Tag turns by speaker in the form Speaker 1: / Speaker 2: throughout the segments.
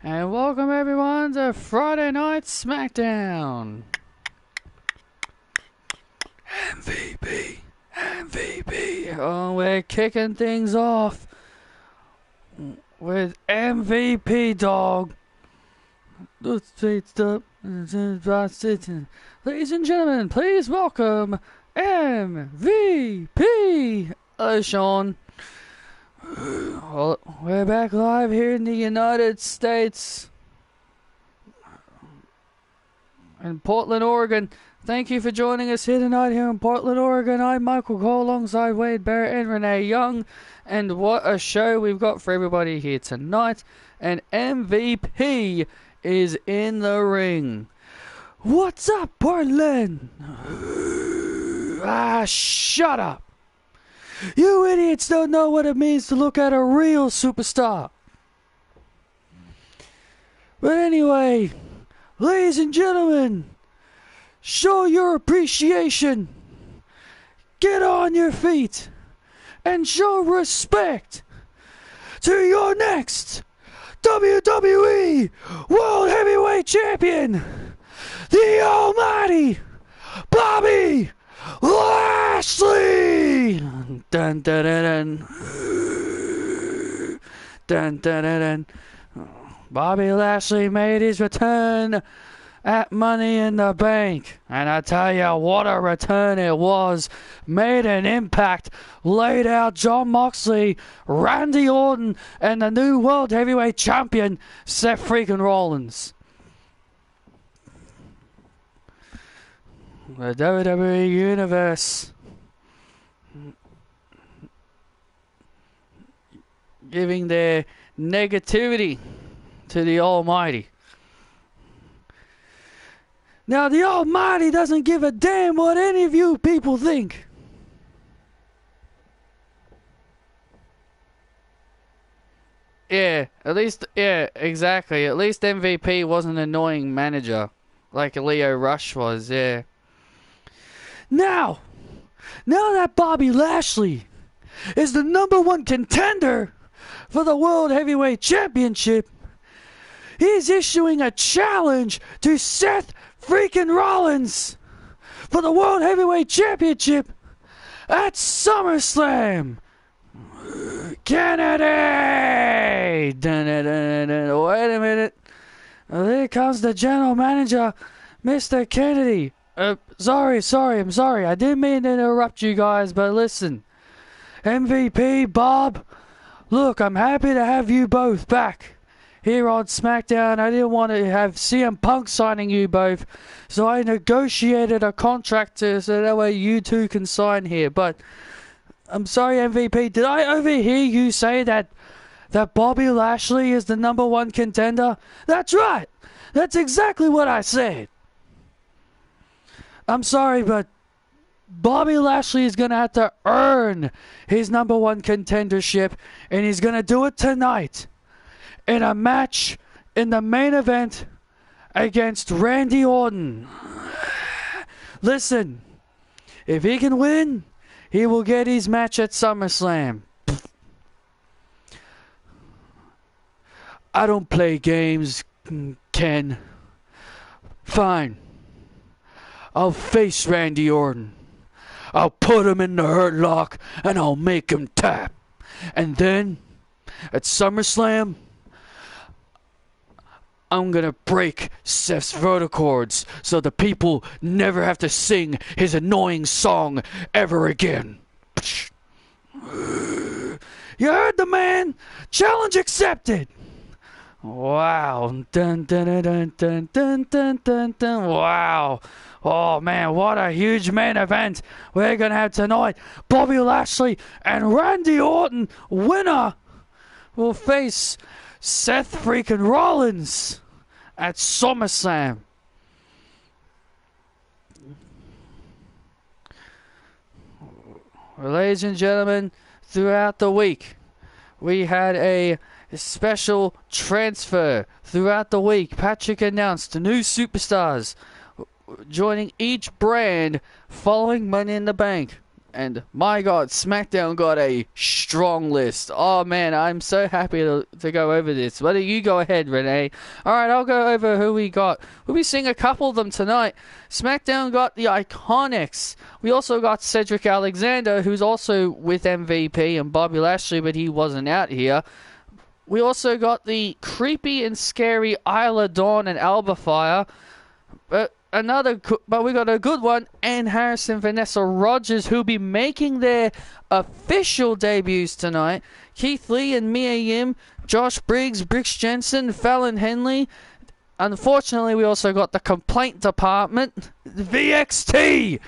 Speaker 1: And welcome everyone to Friday Night SmackDown. MVP. Oh, we're kicking things off with MVP, dog. Ladies and gentlemen, please welcome MVP. Hello, Sean. Well, we're back live here in the United States in Portland, Oregon. Thank you for joining us here tonight here in Portland, Oregon. I'm Michael Cole alongside Wade Barrett and Renee Young. And what a show we've got for everybody here tonight. And MVP is in the ring. What's up, Portland? Shut up. You idiots don't know what it means to look at a real superstar. But anyway, ladies and gentlemen, show your appreciation. Get on your feet and show respect to your next WWE World Heavyweight Champion, the Almighty Bobby Lashley! Dun dun dun dun. Dun dun dun. Bobby Lashley made his return at Money in the Bank. And I tell you what a return it was. Made an impact. Laid out Jon Moxley, Randy Orton, and the new World Heavyweight Champion, Seth freaking Rollins. The WWE Universe giving their negativity to the Almighty. Now, the Almighty doesn't give a damn what any of you people think. Yeah, exactly. At least MVP wasn't an annoying manager like Leo Rush was, yeah. Now that Bobby Lashley is the #1 contender for the World Heavyweight Championship, he's issuing a challenge to Seth freaking Rollins for the World Heavyweight Championship at SummerSlam. Kennedy! Wait a minute. There comes the general manager, Mr. Kennedy. Sorry, I'm sorry. I didn't mean to interrupt you guys, but listen. MVP, Bob, look, I'm happy to have you both back here on SmackDown. I didn't want to have CM Punk signing you both, so I negotiated a contract so that way you two can sign here. But I'm sorry, MVP, did I overhear you say that Bobby Lashley is the #1 contender? That's right. That's exactly what I said. I'm sorry, but Bobby Lashley is going to have to earn his #1 contendership, and he's going to do it tonight in a match in the main event against Randy Orton. Listen, if he can win, he will get his match at SummerSlam. I don't play games, Ken. Fine. I'll face Randy Orton. I'll put him in the Hurt Lock and I'll make him tap. And then, at SummerSlam, I'm gonna break Seth's vocal cords so the people never have to sing his annoying song ever again. You heard the man? Challenge accepted! Wow. Dun, dun, dun, dun, dun, dun, dun, dun, dun. Wow. Oh, man, what a huge main event we're going to have tonight. Bobby Lashley and Randy Orton, winner, will face Seth freaking Rollins at SummerSlam. Well, ladies and gentlemen, throughout the week, we had a special transfer. Throughout the week, Patrick announced new superstars joining each brand following Money in the Bank. And my God, SmackDown got a strong list. Oh man, I'm so happy to go over this. Why don't you go ahead, Renee? Alright, I'll go over who we got. We'll be seeing a couple of them tonight. SmackDown got the Iconics. We also got Cedric Alexander, who's also with MVP, and Bobby Lashley, but he wasn't out here. We also got the creepy and scary Isla Dawn and Alba Fire. But we got a good one, Ann Harris and Vanessa Rogers, who'll be making their official debuts tonight. Keith Lee and Mia Yim, Josh Briggs, Briggs Jensen, Fallon Henley. Unfortunately, we also got the complaint department, VXT.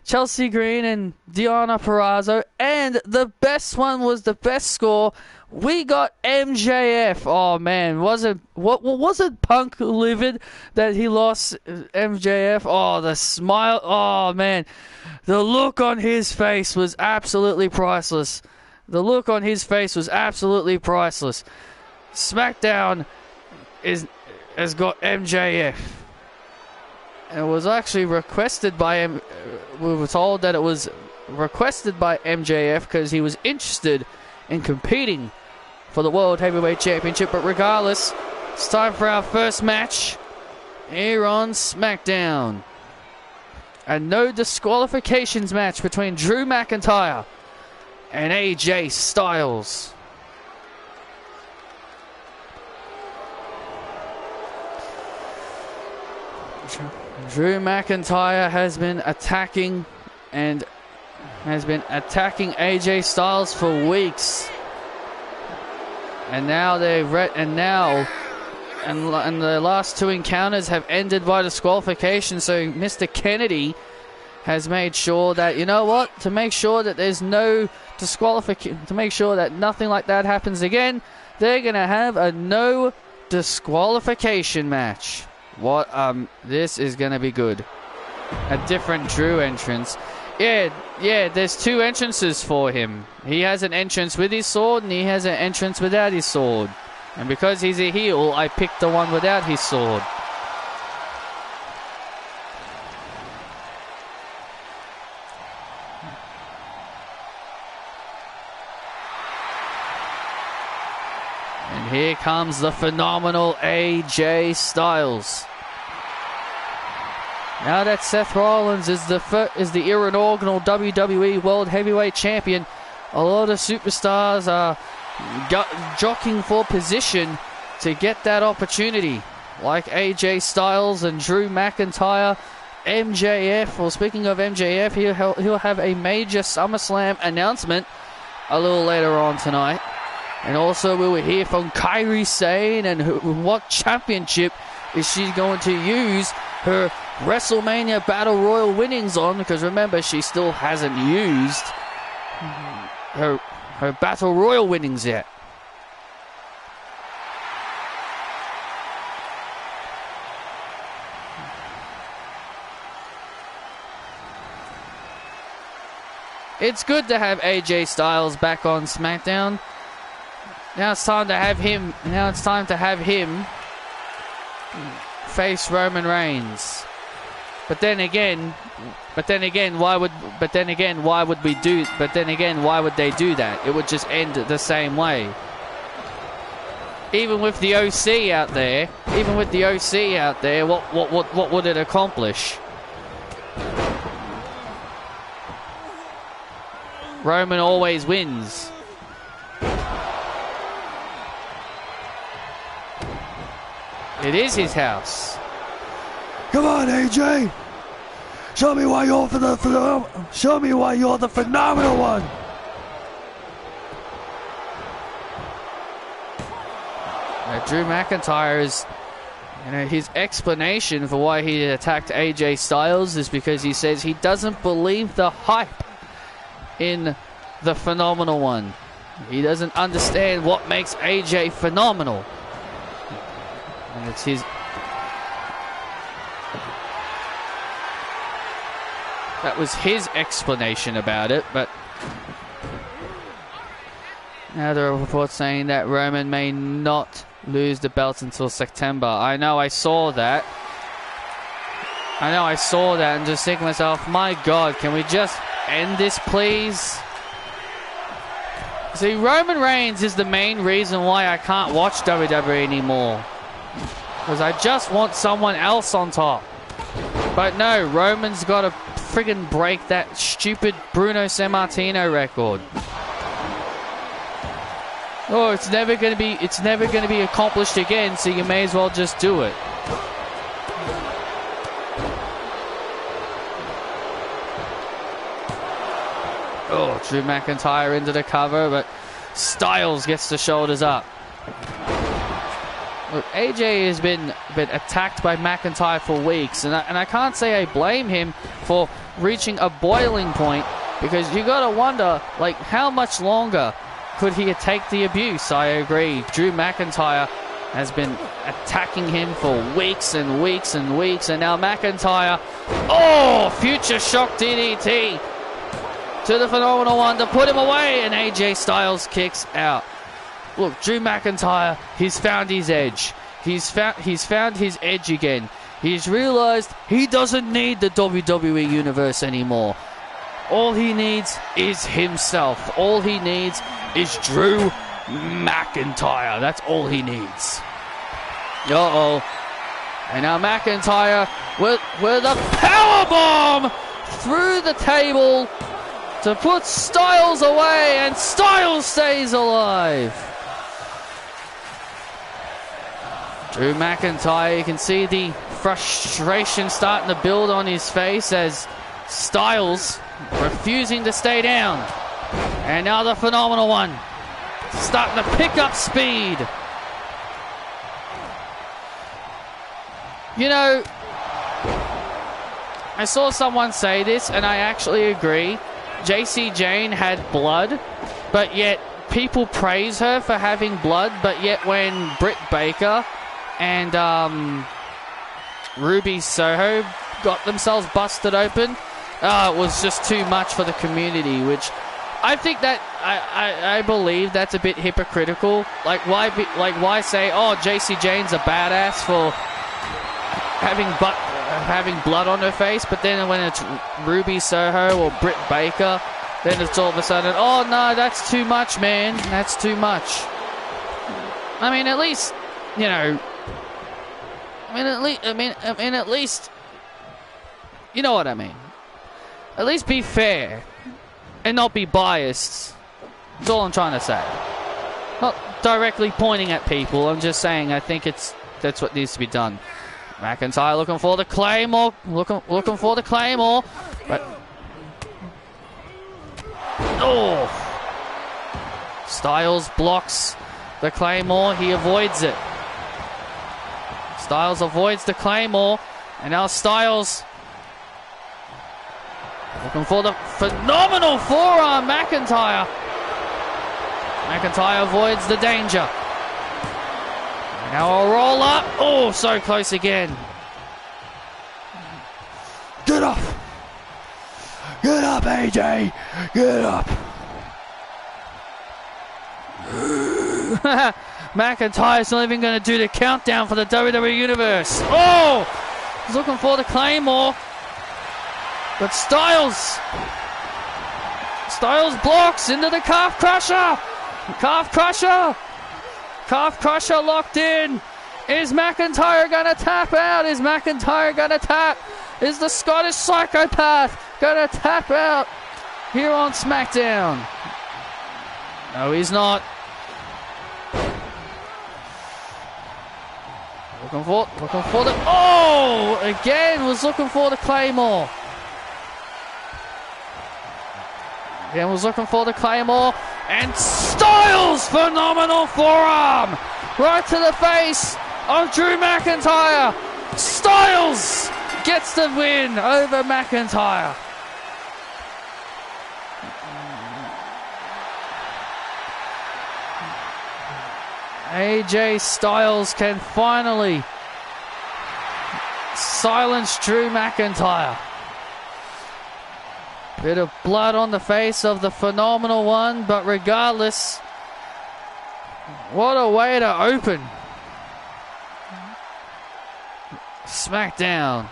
Speaker 1: Chelsea Green and Deonna Purrazzo. And the best one was the best score. We got MJF. Oh man, wasn't Punk livid that he lost MJF? Oh, the smile. Oh man, the look on his face was absolutely priceless. The look on his face was absolutely priceless. SmackDown has got MJF. And it was actually requested by him. We were told that it was requested by MJF because he was interested in competing for the World Heavyweight Championship. But regardless, it's time for our first match here on SmackDown. A no disqualifications match between Drew McIntyre and AJ Styles. Drew McIntyre has been attacking AJ Styles for weeks, and now the last two encounters have ended by disqualification. So Mr. Kennedy has made sure that, you know what, to make sure that there's no disqualification, to make sure that nothing like that happens again, they're gonna have a no disqualification match. This is gonna be good. A different Drew entrance. Yeah, there's two entrances for him. He has an entrance with his sword and he has an entrance without his sword. And because he's a heel, I picked the one without his sword. And here comes the phenomenal AJ Styles. Now that Seth Rollins is the inaugural WWE World Heavyweight Champion, a lot of superstars are jockeying for position to get that opportunity. Like AJ Styles and Drew McIntyre, MJF. Well, speaking of MJF, he'll have a major SummerSlam announcement a little later on tonight. And also we will hear from Kairi Sane and what championship is she going to use her WrestleMania Battle Royal winnings on, because remember, she still hasn't used her Battle Royal winnings yet. It's good to have AJ Styles back on SmackDown. Now it's time to have him face Roman Reigns. But then again, why would they do that? It would just end the same way. Even with the OC out there, what would it accomplish? Roman always wins. It is his house. Come on, AJ. Show me why you're the phenomenal one. Drew McIntyre's, his explanation for why he attacked AJ Styles is because he says he doesn't believe the hype in the phenomenal one. He doesn't understand what makes AJ phenomenal. And it's his... That was his explanation about it, but... Now there are reports saying that Roman may not lose the belt until September. I know, I saw that. I know, I saw that and just think to myself, my God, can we just end this, please? See, Roman Reigns is the main reason why I can't watch WWE anymore. Because I just want someone else on top. But no, Roman's got to friggin' break that stupid Bruno Sammartino record. Oh, it's never gonna be accomplished again, so you may as well just do it. Oh, Drew McIntyre into the cover, but Styles gets the shoulders up. Look, AJ has been attacked by McIntyre for weeks, and I can't say I blame him for reaching a boiling point, because you gotta wonder, like, how much longer could he take the abuse? I agree. Drew McIntyre has been attacking him for weeks and weeks and weeks, and now McIntyre, oh, future shock DDT to the Phenomenal One to put him away, and AJ Styles kicks out. Look, Drew McIntyre, he's found his edge. He's found his edge again. He's realized he doesn't need the WWE Universe anymore. All he needs is himself. All he needs is Drew McIntyre. That's all he needs. Uh-oh. And now McIntyre with a powerbomb through the table to put Styles away, and Styles stays alive. Drew McIntyre, you can see the frustration starting to build on his face as Styles refusing to stay down. And now the Phenomenal One starting to pick up speed. You know, I saw someone say this, and I actually agree. JC Jane had blood, but yet people praise her for having blood, but yet when Britt Baker and Ruby Soho got themselves busted open, it was just too much for the community, which I think that I believe that's a bit hypocritical. Like why say, oh, JC Jane's a badass for having blood on her face, but then when it's Ruby Soho or Britt Baker, then it's all of a sudden, oh no, that's too much, man. That's too much. I mean, at least, you know. At least, you know what I mean. At least be fair and not be biased. That's all I'm trying to say. Not directly pointing at people. I'm just saying I think that's what needs to be done. McIntyre looking for the Claymore. Looking for the Claymore. But oh, Styles blocks the Claymore. He avoids it. Styles avoids the Claymore. And now Styles looking for the phenomenal forearm. McIntyre avoids the danger. Now a roll up. Oh, so close again. Get up. Get up, AJ. Get up. McIntyre's not even going to do the countdown for the WWE Universe. Oh, he's looking for the Claymore. But Styles blocks into the calf crusher. Calf crusher locked in. Is McIntyre going to tap out? Is McIntyre going to tap? Is the Scottish psychopath going to tap out here on SmackDown? No, he's not. Looking for the... Oh! Again, was looking for the Claymore. Again, was looking for the Claymore. And Styles! Phenomenal forearm! Right to the face of Drew McIntyre. Styles gets the win over McIntyre. AJ Styles can finally silence Drew McIntyre. Bit of blood on the face of the Phenomenal One, but regardless, what a way to open SmackDown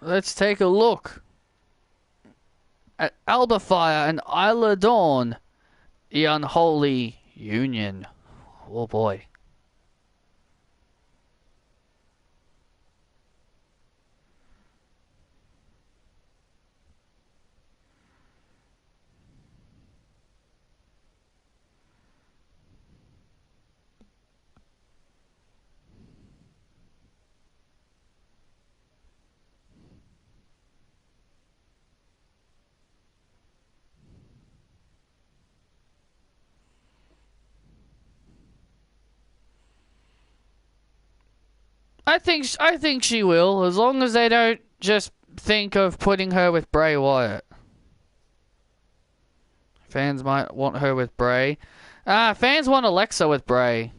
Speaker 1: let's take a look at Alba Fire and Isla Dawn, the unholy union. Oh boy. I think she will, as long as they don't just think of putting her with Bray Wyatt. Fans might want her with Bray. Fans want Alexa with Bray.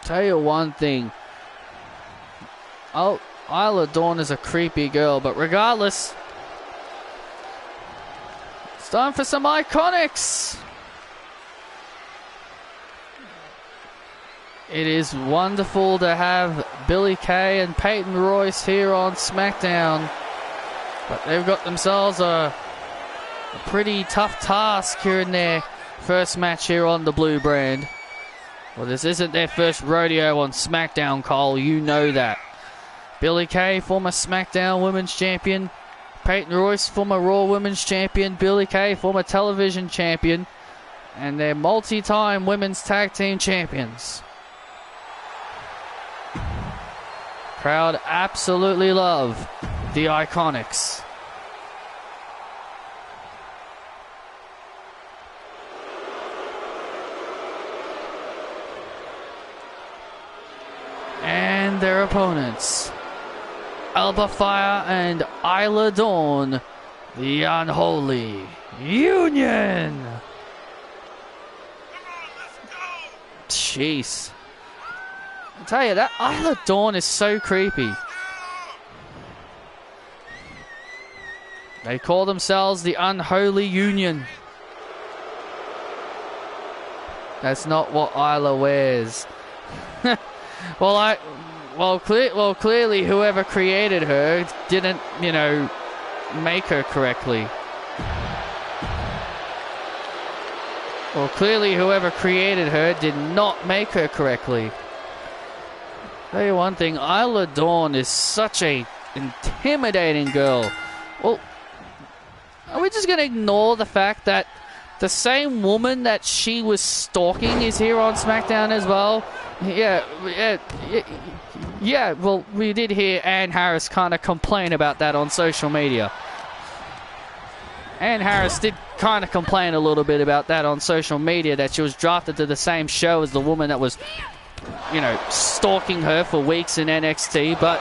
Speaker 1: Tell you one thing. Oh, Isla Dawn is a creepy girl, but regardless, it's time for some Iconics. It is wonderful to have Billie Kay and Peyton Royce here on SmackDown, but they've got themselves a pretty tough task here in their first match here on the Blue brand. Well, this isn't their first rodeo on SmackDown, Cole. You know that. Billie Kay, former SmackDown Women's Champion. Peyton Royce, former Raw Women's Champion. Billie Kay, former Television Champion. And they're multi-time Women's Tag Team Champions. Crowd absolutely love the Iconics. And their opponents, Alba Fire and Isla Dawn, the unholy union. Jeez. I tell you, that Isla Dawn is so creepy. They call themselves the unholy union. That's not what Isla wears. Well, clearly whoever created her didn't, make her correctly. Well, clearly whoever created her did not make her correctly. Tell you one thing, Isla Dawn is such a intimidating girl. Well, are we just going to ignore the fact that the same woman that she was stalking is here on SmackDown as well? Yeah, well, we did hear Ann Harris kind of complain about that on social media. Ann Harris did kind of complain a little bit about that on social media, that she was drafted to the same show as the woman that was, stalking her for weeks in NXT, but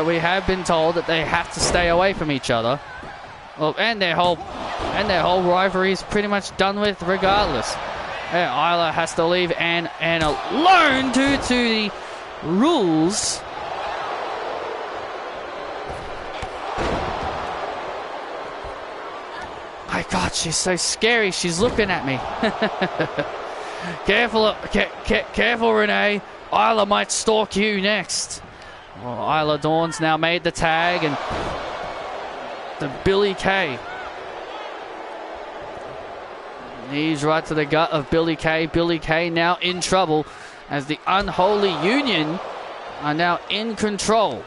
Speaker 1: we have been told that they have to stay away from each other. Well, and their whole rivalry is pretty much done with regardless. Isla has to leave Ann alone due to the rules. My God, she's so scary. She's looking at me. Careful, Renee. Isla might stalk you next. Well, Isla Dawn's now made the tag, and the Billie Kay. Knees right to the gut of Billie Kay. Billie Kay now in trouble as the unholy union are now in control.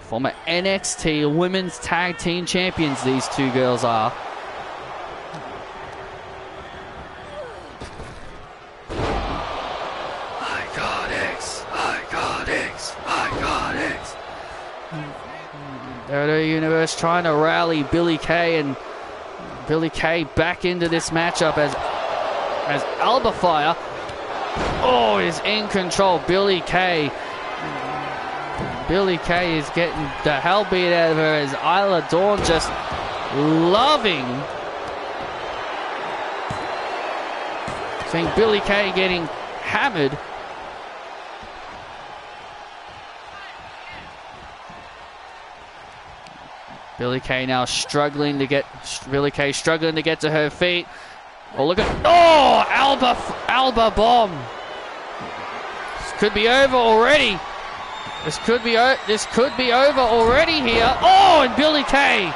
Speaker 1: Former NXT Women's Tag Team Champions, these two girls are. Iconics. WWE Universe trying to rally Billie Kay and Billie Kay back into this matchup as Alba Fire is in control. Billie Kay is getting the hell beat out of her as Isla Dawn just Seeing Billie Kay getting hammered. Billie Kay now struggling to get to her feet. Oh, look at, oh, Alba bomb. This could be over already. This could be over already here. Oh, and Billie Kay.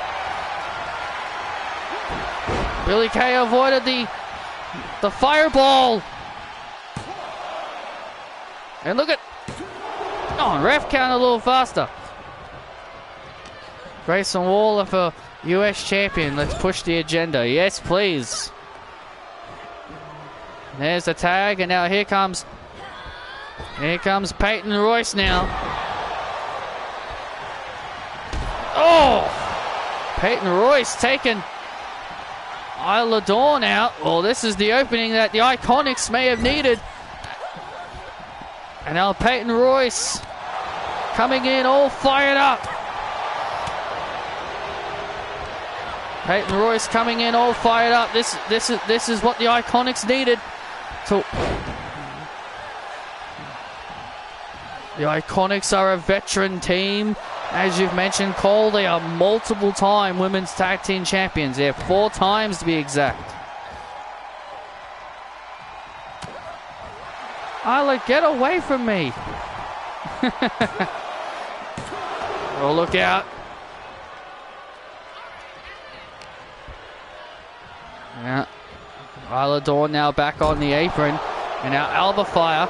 Speaker 1: Billie Kay avoided the fireball. And look at, oh, ref count a little faster. Grayson Waller for US champion. Let's push the agenda. Yes, please. There's the tag, and now here comes Peyton Royce now. Oh! Peyton Royce taking Isla Dawn out. Well, this is the opening that the Iconics may have needed. And now Peyton Royce coming in all fired up. Peyton Royce coming in all fired up. This is what the Iconics needed. The Iconics are a veteran team. As you've mentioned, Cole, they are multiple-time women's tag team champions. They're 4 times to be exact. Isla, get away from me. Oh, look out. Yeah. Isla Dawn now back on the apron. And now Alba Fire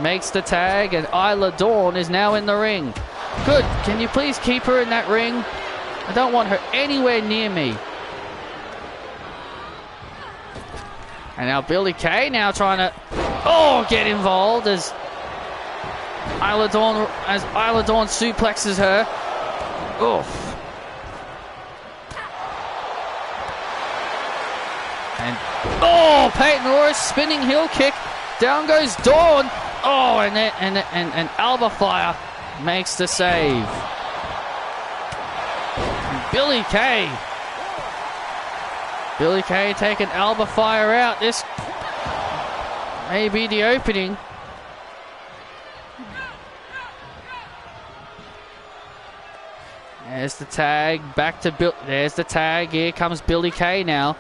Speaker 1: makes the tag, and Isla Dawn is now in the ring. Good. Can you please keep her in that ring? I don't want her anywhere near me. And now Billie Kay now trying to get involved as Isla Dawn suplexes her. Oof. And Peyton Royce spinning heel kick. Down goes Dawn. Oh, and Alba Fire makes the save. And Billie Kay taking Alba Fire out. This may be the opening. There's the tag. Back to there's the tag. Here comes Billie Kay now.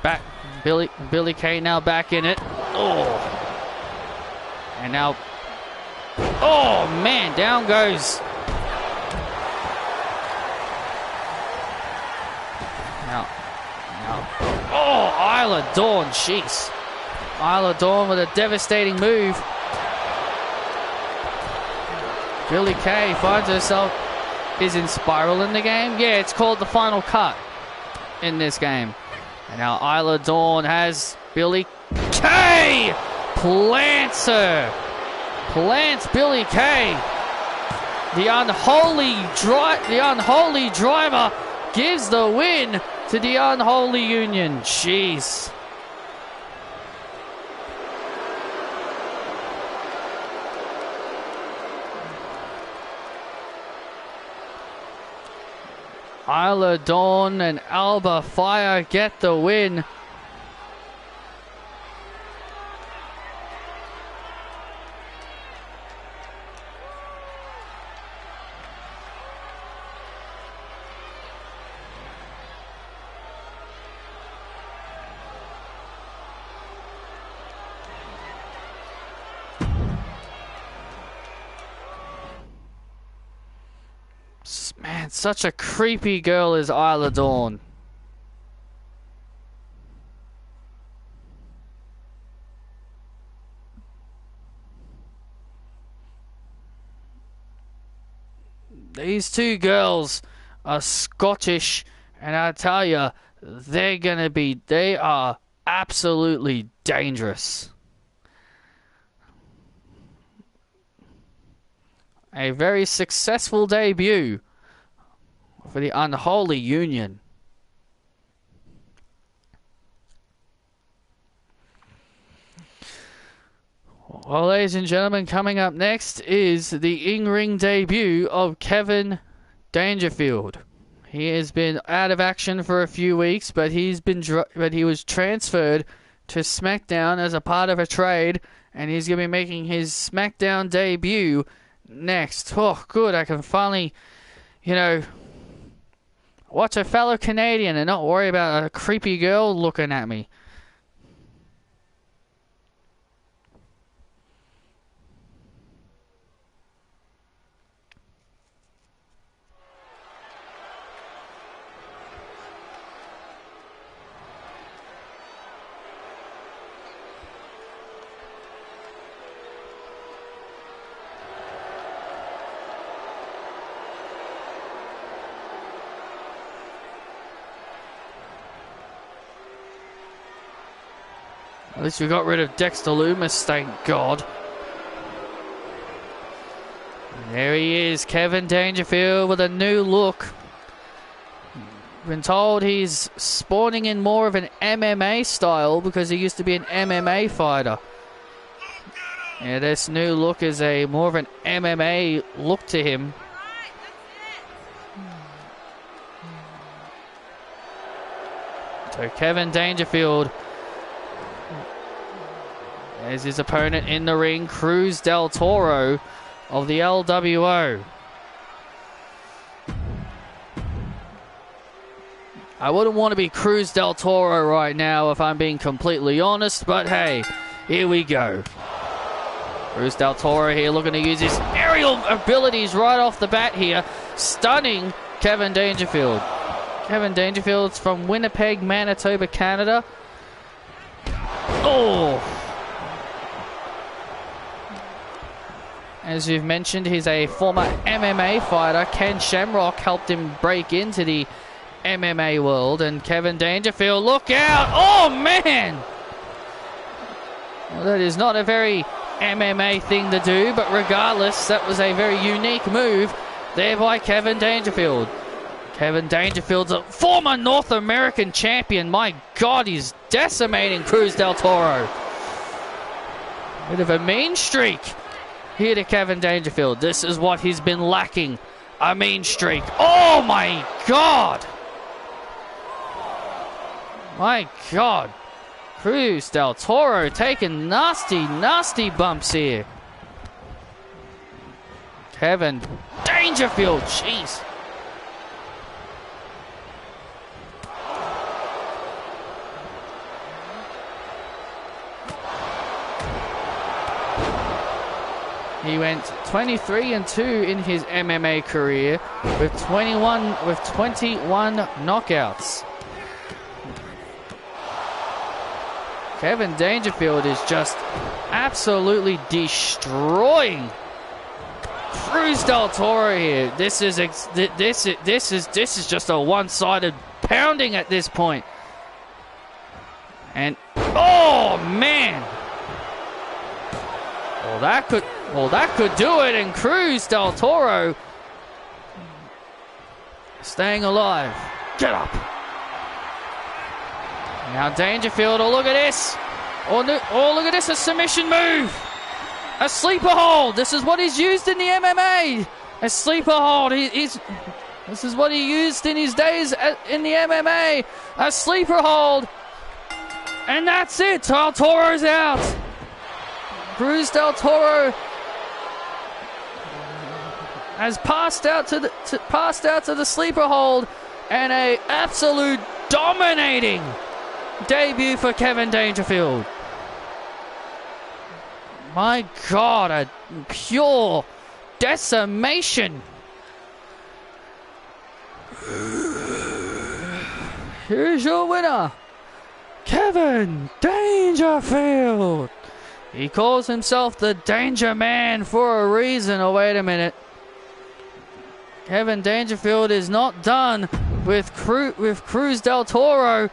Speaker 1: Back. Billie Kay now back in it. Oh. And now, oh man, down goes. Now, oh, Isla Dawn, jeez. Isla Dawn with a devastating move. Billie Kay finds herself, is in Spiral in the game. Yeah, it's called the Final Cut in this game. And now Isla Dawn has Billie Kay. Plants her. Plants Billie Kay. The unholy driver gives the win to the unholy union. Jeez. Isla Dawn and Alba Fire get the win. Man, such a creepy girl is Isla Dawn. These two girls are Scottish, and I tell you, they are absolutely dangerous. A very successful debut for the unholy union. Well, ladies and gentlemen, coming up next is the in-ring debut of Kevin Dangerfield. He has been out of action for a few weeks, but he was transferred to SmackDown as a part of a trade, and he's going to be making his SmackDown debut next. Oh, good. I can finally, watch a fellow Canadian and not worry about a creepy girl looking at me. At least we got rid of Dexter Lumis, thank God. And there he is, Kevin Dangerfield with a new look. Been told he's spawning in more of an MMA style because he used to be an MMA fighter. Yeah, this new look is a more of an MMA look to him. So Kevin Dangerfield, as his opponent in the ring, Cruz del Toro of the LWO. I wouldn't want to be Cruz del Toro right now if I'm being completely honest, but hey, here we go. Cruz del Toro here looking to use his aerial abilities right off the bat here, stunning Kevin Dangerfield. Kevin Dangerfield's from Winnipeg, Manitoba, Canada. Oh! As you've mentioned, he's a former MMA fighter. Ken Shamrock helped him break into the MMA world. And Kevin Dangerfield, look out! Oh, man! Well, that is not a very MMA thing to do, but regardless, that was a very unique move there by Kevin Dangerfield. Kevin Dangerfield's a former North American champion. My God, he's decimating Cruz del Toro. Bit of a mean streak here to Kevin Dangerfield. This is what he's been lacking. A mean streak. Oh my God! My God. Cruz del Toro taking nasty, nasty bumps here. Kevin Dangerfield, jeez. He went 23-2 in his MMA career with 21 knockouts. Kevin Dangerfield is just absolutely destroying Cruz del Toro here. This is just a one-sided pounding at this point. And oh man! Well, that could do it, and Cruz del Toro staying alive. Get up. Now Dangerfield, oh look at this. Oh look at this, a submission move. A sleeper hold. This is what he's used in the MMA. A sleeper hold. This is what he used in his days in the MMA. A sleeper hold. And that's it. Del Toro's out. Cruz del Toro has passed out to the sleeper hold, and a absolute dominating debut for Kevin Dangerfield. My God, a pure decimation. Here's your winner, Kevin Dangerfield. He calls himself the Danger Man for a reason. Oh, wait a minute. Kevin Dangerfield is not done with Cruz del Toro.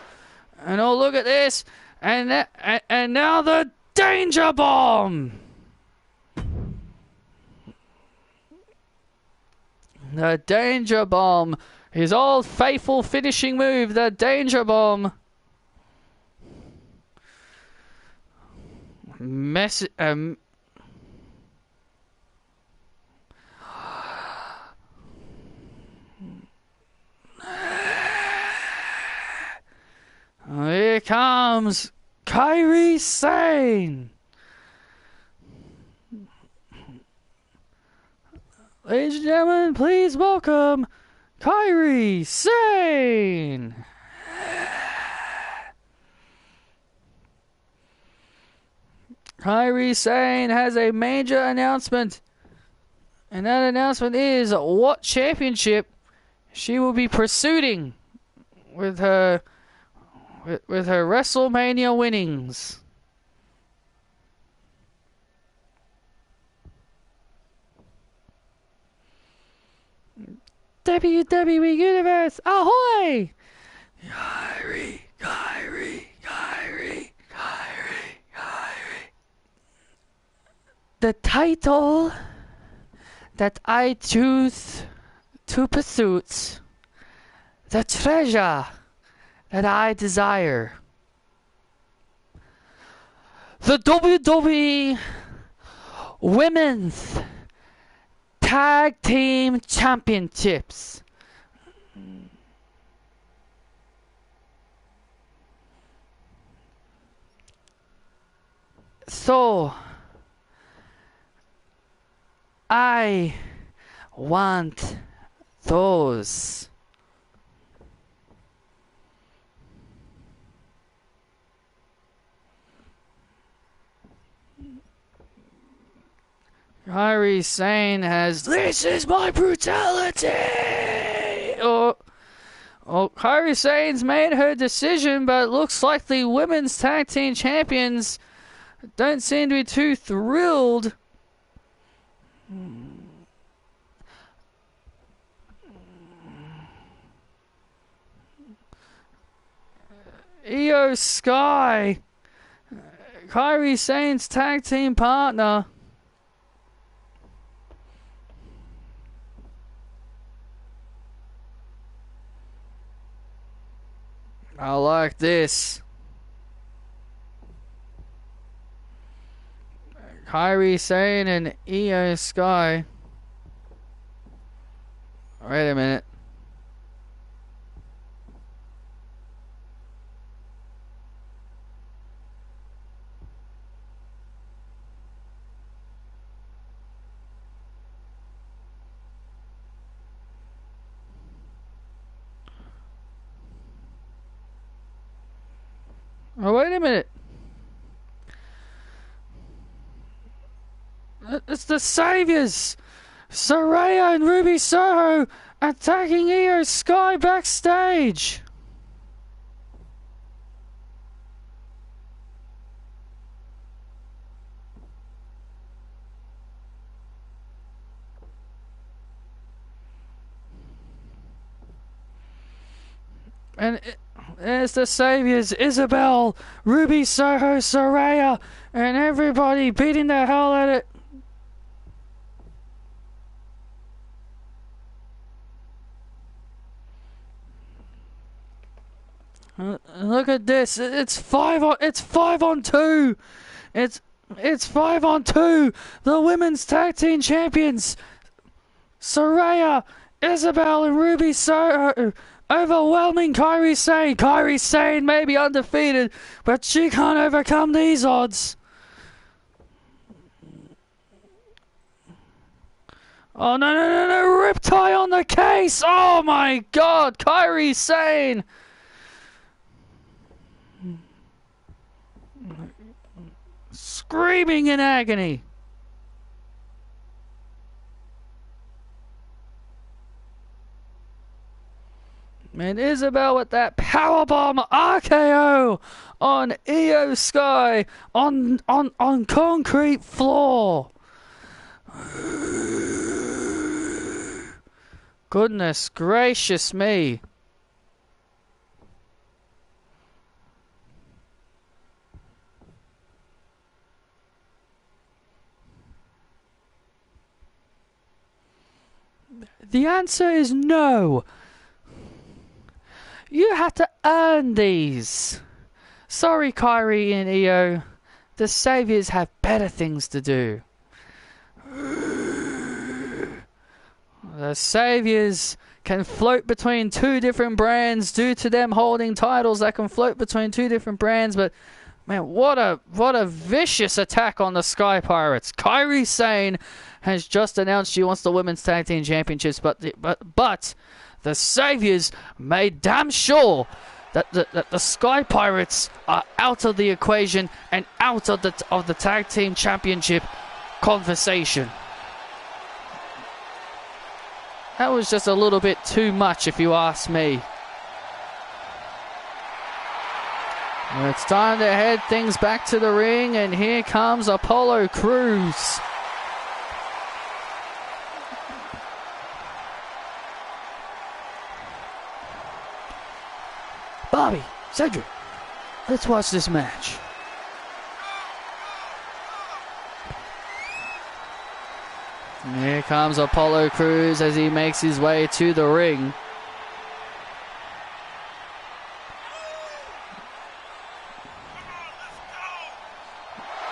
Speaker 1: And oh, look at this. And now the Danger Bomb. The Danger Bomb. His old faithful finishing move, the Danger Bomb. Here comes Kairi Sane. Ladies and gentlemen, please welcome Kairi Sane. Kairi Sane has a major announcement, and that announcement is what championship she will be pursuing with her WrestleMania winnings. WWE Universe, ahoy! Kairi. The title that I choose to pursue, the treasure that I desire. The WWE Women's Tag Team Championships. So, I want those. Kairi Sane has, this is my brutality! Kairi Sane's made her decision, but it looks like the women's tag team champions don't seem to be too thrilled. Io Sky, Kairi Sane's tag team partner. I like this. Kairi Sane and Io Sky. Wait a minute. Oh, wait a minute. It's the Saviors! Saraya and Ruby Soho attacking Io Sky backstage! And there's the Saviors, Isabel, Ruby Soho, Saraya, and everybody beating the hell at it. Look at this. It's 5 on 2. It's 5 on 2. The women's tag team champions, Saraya, Isabel, and Ruby Soho, overwhelming Kairi Sane. Kairi Sane may be undefeated, but she can't overcome these odds. Oh, no, Riptide on the case. Oh, my God. Kairi Sane. Screaming in agony. And Isabel with that powerbomb RKO on Io Sky on concrete floor. Goodness gracious me. The answer is no. You have to earn these. Sorry, Kairi and Io. The Saviors have better things to do. The Saviors can float between two different brands due to them holding titles that can float between two different brands, but Man, what a vicious attack on the Sky Pirates. Kairi Sane has just announced she wants the Women's Tag Team Championships, but the Saviors made damn sure that the Sky Pirates are out of the equation and out of the Tag Team Championship conversation. That was just a little bit too much, if you ask me. Well, it's time to head things back to the ring, and here comes Apollo Crews. Bobby, Cedric, let's watch this match. And here comes Apollo Crews as he makes his way to the ring.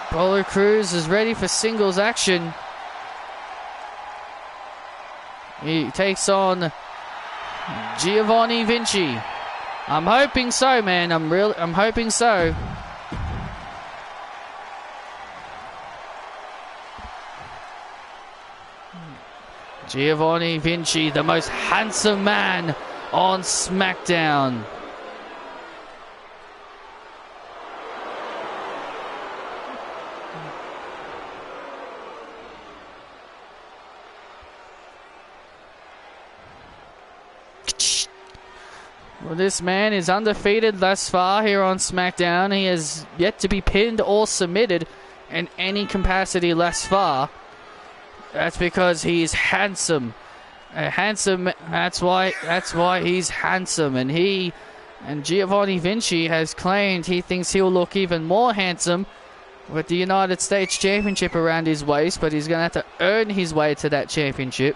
Speaker 1: Apollo Crews is ready for singles action. He takes on Giovanni Vinci. I'm hoping so, man. I'm hoping so. Giovanni Vinci, the most handsome man on SmackDown. Well, this man is undefeated thus far here on SmackDown. He has yet to be pinned or submitted in any capacity thus far. That's because he's handsome. That's why he's handsome. And Giovanni Vinci has claimed he thinks he'll look even more handsome with the United States Championship around his waist, but he's going to have to earn his way to that championship.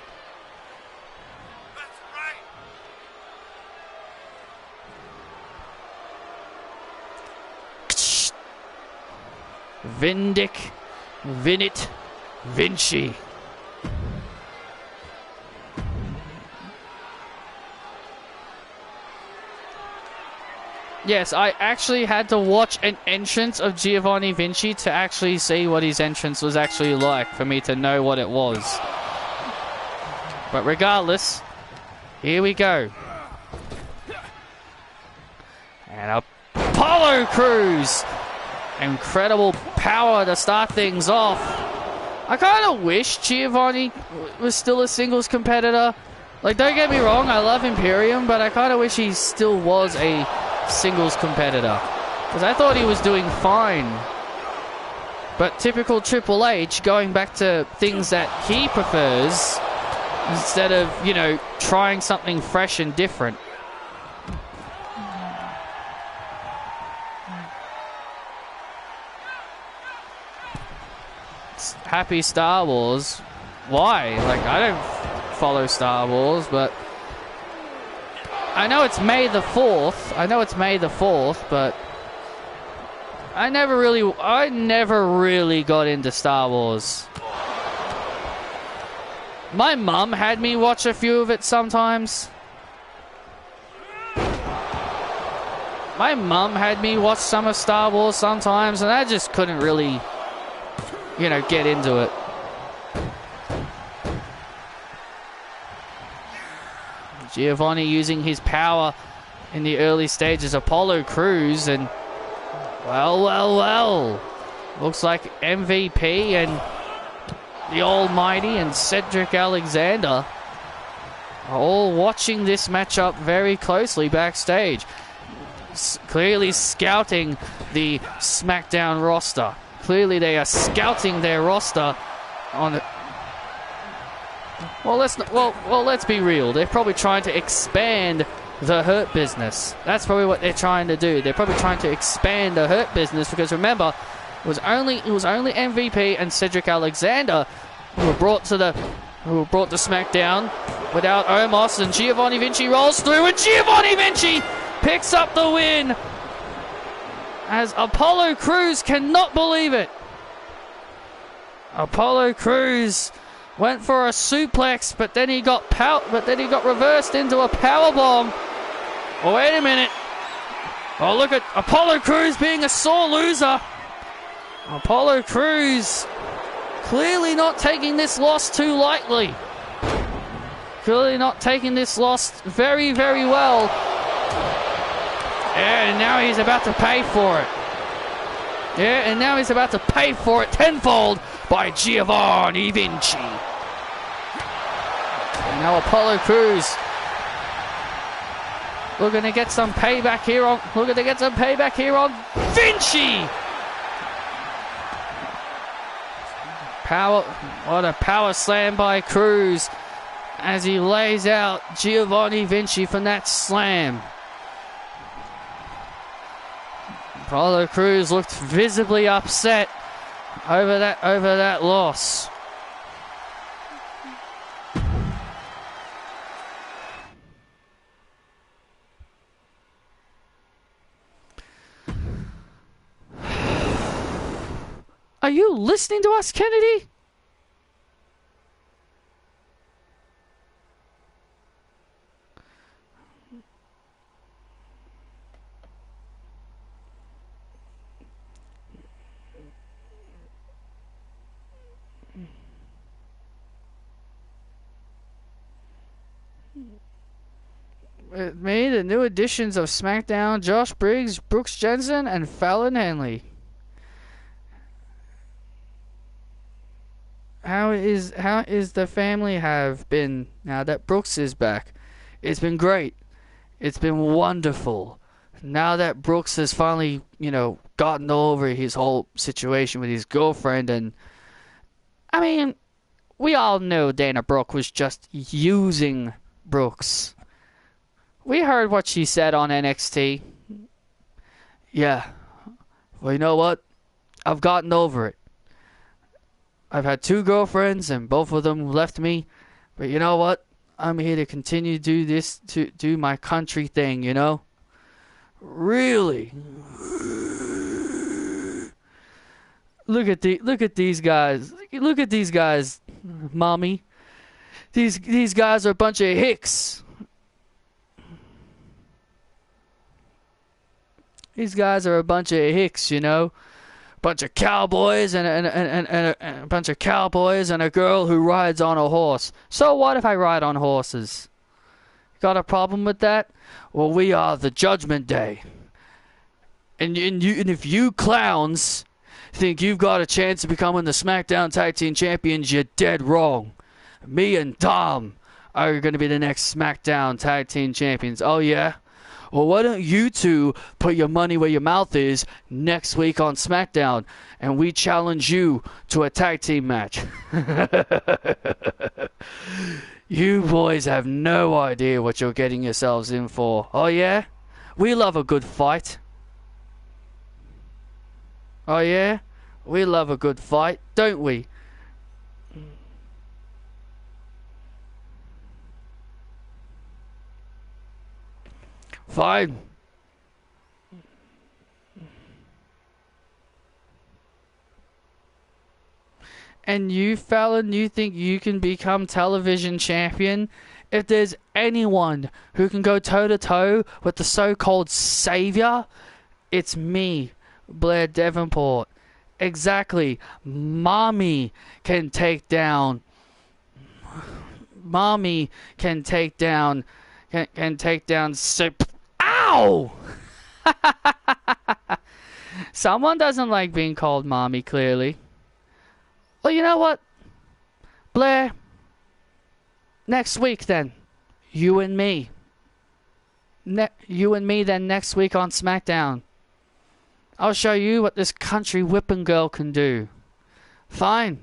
Speaker 1: Vinit, Vinci. Yes, I actually had to watch an entrance of Giovanni Vinci to actually see what his entrance was actually like, for me to know what it was. But regardless, here we go. And Apollo Crews. Incredible power to start things off. I kind of wish Giovanni was still a singles competitor. Like, don't get me wrong, I love Imperium, but I kind of wish he still was a singles competitor, because I thought he was doing fine. But typical Triple H, going back to things that he prefers instead of, you know, trying something fresh and different. Happy Star Wars. Why? Like, I don't follow Star Wars, but I know it's May the 4th. But I never really got into Star Wars. My mum had me watch a few of it sometimes. My mum had me watch some of Star Wars sometimes, and I just couldn't really, you know, get into it. Giovanni using his power in the early stages. Apollo Crews, and well. Looks like MVP and the Almighty and Cedric Alexander are all watching this matchup very closely backstage. Clearly scouting the SmackDown roster. Clearly they are scouting their roster on it. Well, let's be real. They're probably trying to expand the Hurt Business. That's probably what they're trying to do. They're probably trying to expand the Hurt Business, because remember, it was only MVP and Cedric Alexander who were brought to SmackDown without Omos, and Giovanni Vinci rolls through, and Giovanni Vinci picks up the win as Apollo Crews cannot believe it. Apollo Crews went for a suplex, but then he got reversed into a powerbomb. Oh, wait a minute. Oh, look at Apollo Crews being a sore loser. Apollo Crews clearly not taking this loss too lightly. Clearly not taking this loss very, very well. And now he's about to pay for it. Yeah, and now he's about to pay for it tenfold by Giovanni Vinci. And now Apollo Crews looking to get some payback here on Vinci. What a power slam by Crews as he lays out Giovanni Vinci from that slam. Apollo Crews looked visibly upset over that loss. Are you listening to us, Kennedy? With me, the new additions of SmackDown, Josh Briggs, Brooks Jensen, and Fallon Henley. How is the family have been now that Brooks is back? It's been great. It's been wonderful. Now that Brooks has finally, gotten over his whole situation with his girlfriend, and I mean, we all know Dana Brooke was just using Brooks. We heard what she said on NXT. Yeah. Well, you know what? I've gotten over it. I've had 2 girlfriends and both of them left me. But you know what? I'm here to continue to do my country thing, Really? Look at these guys. Look at these guys, mommy. These guys are a bunch of hicks. These guys are a bunch of hicks, Bunch of cowboys and a bunch of cowboys and a girl who rides on a horse. So what if I ride on horses? Got a problem with that? Well, we are the Judgment Day. And if you clowns think you've got a chance of becoming the SmackDown Tag Team Champions, you're dead wrong. Me and Dom are going to be the next SmackDown Tag Team Champions. Oh, yeah? Well, why don't you two put your money where your mouth is next week on SmackDown, and we challenge you to a tag team match? You boys have no idea what you're getting yourselves in for. Oh, yeah? We love a good fight. Oh, yeah? We love a good fight, don't we? Fine. And you, Fallon, you think you can become television champion? If there's anyone who can go toe-to-toe with the so-called savior, it's me, Blair Davenport. Exactly. Mommy can take down... Mommy can take down... Can take down... Ow! Someone doesn't like being called mommy, clearly. Well, you know what? Blair, next week then. You and me. You and me then next week on SmackDown. I'll show you what this country whipping girl can do. Fine.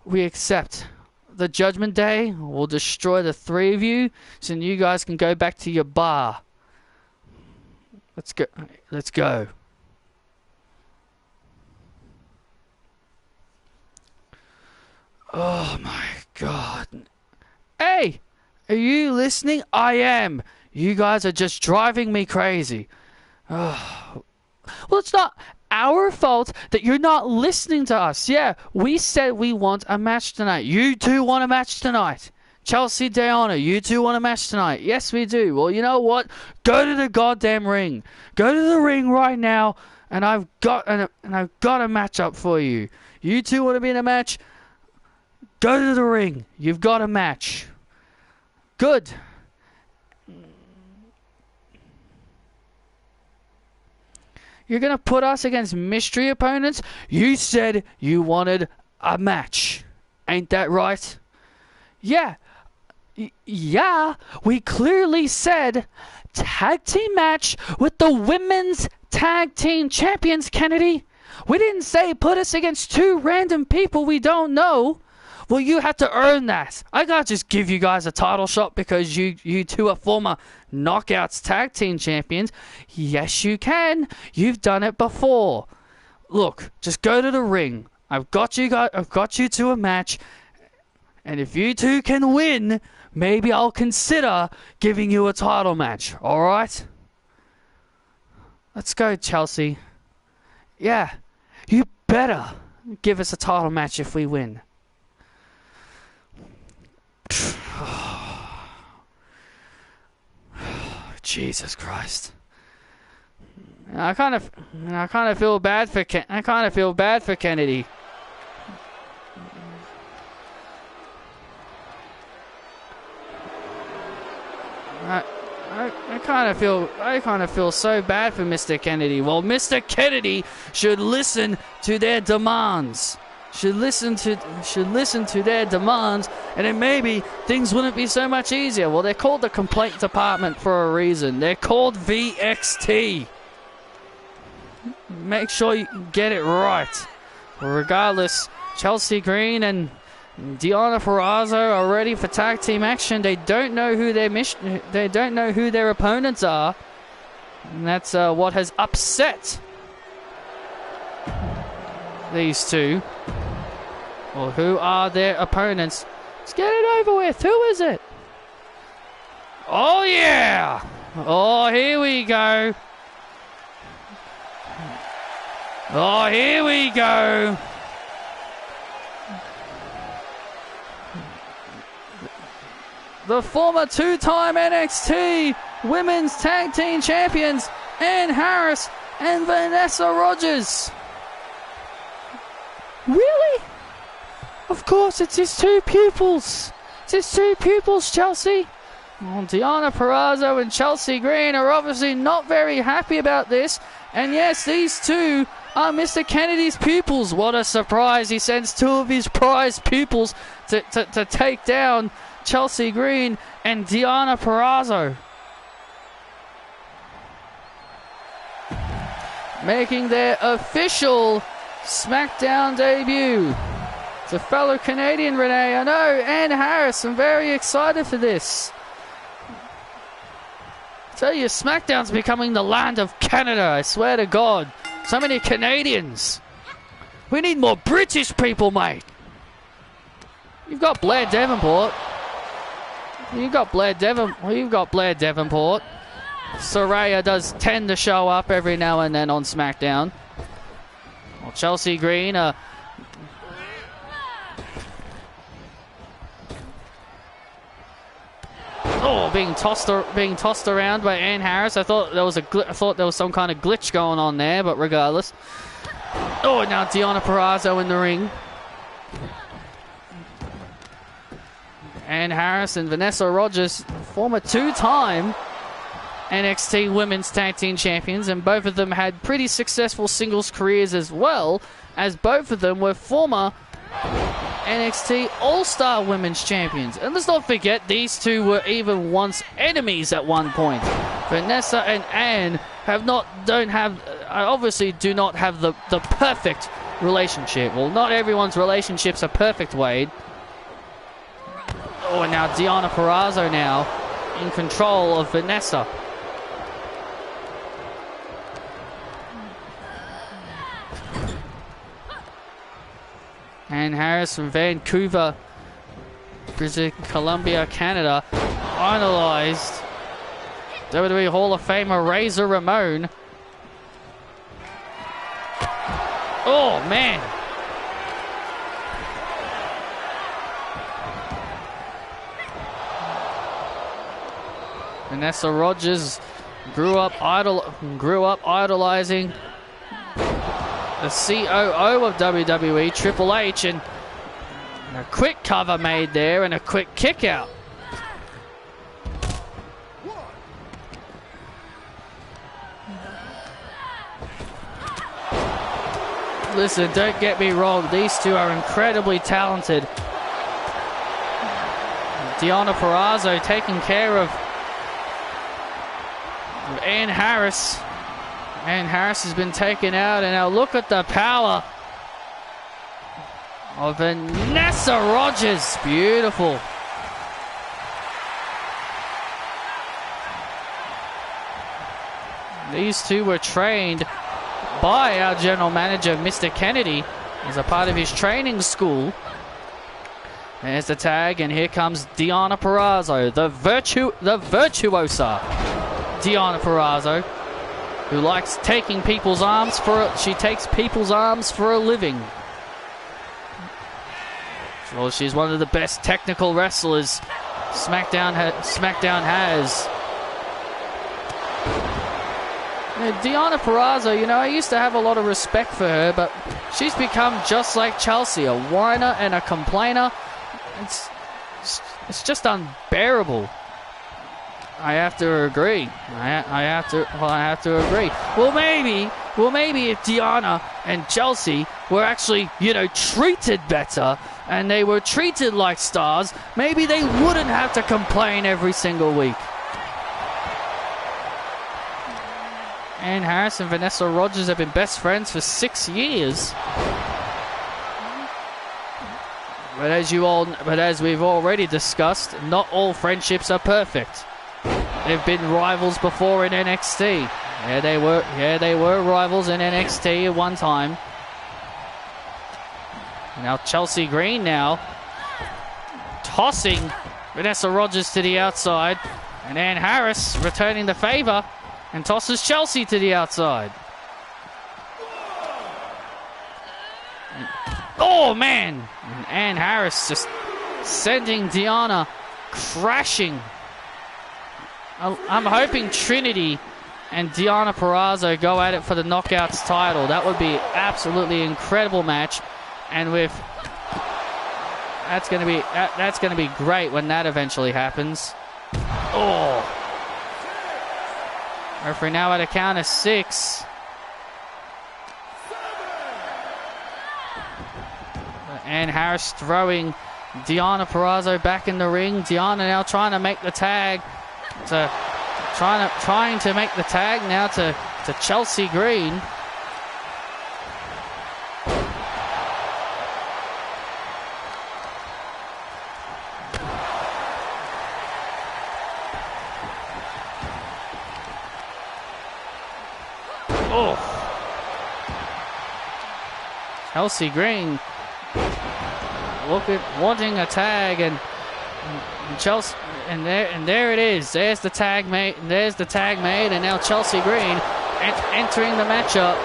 Speaker 1: We accept. The Judgment Day will destroy the 3 of you, so you guys can go back to your bar. Let's go. Let's go. Oh my God. Hey! Are you listening? I am. You guys are just driving me crazy. Oh. Well, it's not our fault that you're not listening to us. Yeah, we said we want a match tonight. You two want a match tonight. Chelsea, Diana, you two want a match tonight? Yes, we do. Well, you know what? Go to the goddamn ring. Go to the ring right now, and I've got a match up for you. You two want to be in a match? Go to the ring. You've got a match. Good. You're going to put us against mystery opponents? You said you wanted a match. Ain't that right? Yeah. Yeah, we clearly said tag team match with the women's tag team champions, Kennedy. We didn't say put us against two random people we don't know. Well, you have to earn that. I can't just give you guys a title shot because you two are former Knockouts tag team champions. Yes, you can. You've done it before. Look, just go to the ring. I've got you to a match. And if you two can win, maybe I'll consider giving you a title match. All right? Let's go, Chelsea. Yeah, you better give us a title match if we win. Jesus Christ. I kind of feel bad for Kennedy. I kind of feel so bad for Mr. Kennedy. Well, Mr. Kennedy should listen to their demands. Should listen to their demands, and then maybe things wouldn't be so much easier. Well, they're called the complaint department for a reason. They're called VXT. Make sure you get it right. Well, regardless, Chelsea Green and Deonna Purrazzo are ready for tag team action. They don't know who their opponents are, and that's what has upset these two. Well, who are their opponents? Let's get it over with. Who is it? Oh, yeah. Oh, here we go. Oh, here we go. The former two-time NXT Women's Tag Team Champions, Ann Harris and Vanessa Rogers. Really? Of course, it's his two pupils. It's his two pupils, Chelsea. Well, Deonna Purrazzo and Chelsea Green are obviously not very happy about this. And yes, these two are Mr. Kennedy's pupils. What a surprise. He sends two of his prized pupils to take down Chelsea Green and Deonna Purrazzo. Making their official SmackDown debut. It's a fellow Canadian, Renee. I know, Ann Harris. I'm very excited for this. I tell you, SmackDown's becoming the land of Canada. I swear to God. So many Canadians. We need more British people, mate. You've got Blair Davenport. You've got Blair Davenport. Saraya does tend to show up every now and then on SmackDown. Well, Chelsea Green, being tossed around by Ann Harris. I thought there was some kind of glitch going on there, but regardless. Oh, now Deonna Purrazzo in the ring. Ann Harris and Vanessa Rogers, former two-time NXT Women's Tag Team Champions, and both of them had pretty successful singles careers as well, as both of them were former NXT All-Star Women's Champions. And let's not forget, these two were even once enemies at one point. Vanessa and Ann obviously do not have the perfect relationship. Well, not everyone's relationships are perfect, Wade. Oh, and now Deonna Purrazzo now in control of Vanessa. Ann Harris from Vancouver, British Columbia, Canada, finalized. WWE Hall of Famer Razor Ramon. Oh, man. Vanessa Rogers grew up idolizing the COO of WWE, Triple H, and a quick cover made there and a quick kick out. Listen, don't get me wrong, these two are incredibly talented. Deonna Purrazzo taking care of Ann Harris. Ann Harris has been taken out, and now look at the power of Vanessa Rogers. Beautiful. These two were trained by our general manager, Mr. Kennedy, as a part of his training school. There's the tag, and here comes Deonna Purrazzo, the virtuosa Deonna Purrazzo, who likes taking people's arms she takes people's arms for a living. Well, she's one of the best technical wrestlers SmackDown has. Deonna Purrazzo, you know, I used to have a lot of respect for her, but she's become just like Chelsea, a whiner and a complainer. It's just unbearable. I have to agree. I have to agree. Well, maybe if Deonna and Chelsea were actually, you know, treated better and they were treated like stars, maybe they wouldn't have to complain every single week. Ann Harris and Vanessa Rogers have been best friends for 6 years. But as we've already discussed, not all friendships are perfect. They've been rivals before in NXT. Yeah, they were rivals in NXT at one time. Now Chelsea Green tossing Vanessa Rogers to the outside, and Ann Harris returning the favor and tosses Chelsea to the outside. Oh, man! And Ann Harris just sending Deonna crashing. I'm hoping Trinity and Deonna Purrazzo go at it for the Knockouts title. That would be absolutely incredible match. And that's going to be great when that eventually happens. Oh! Referee now at a count of 6. Ann Harris throwing Deonna Purrazzo back in the ring. Deonna now trying to make the tag trying to make the tag now to Chelsea Green. Oh, Chelsea Green wanting a tag, and Chelsea, and there it is. There's the tag made. And now Chelsea Green entering the matchup.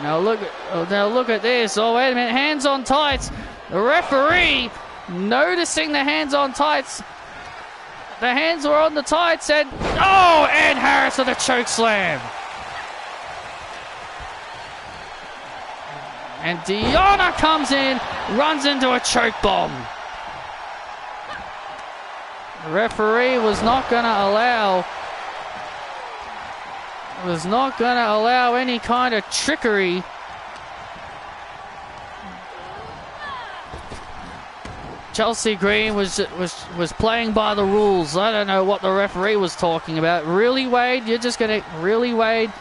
Speaker 1: Now look at this. Oh, wait a minute. Hands on tights. The referee noticing the hands on tights. The hands were on the tights, and oh, Ann Harris with a choke slam. And Deonna comes in, runs into a choke bomb. The referee was not going to allow any kind of trickery. Chelsea Green was playing by the rules. I don't know what the referee was talking about. Really, Wade? You're just going to... Really, Wade?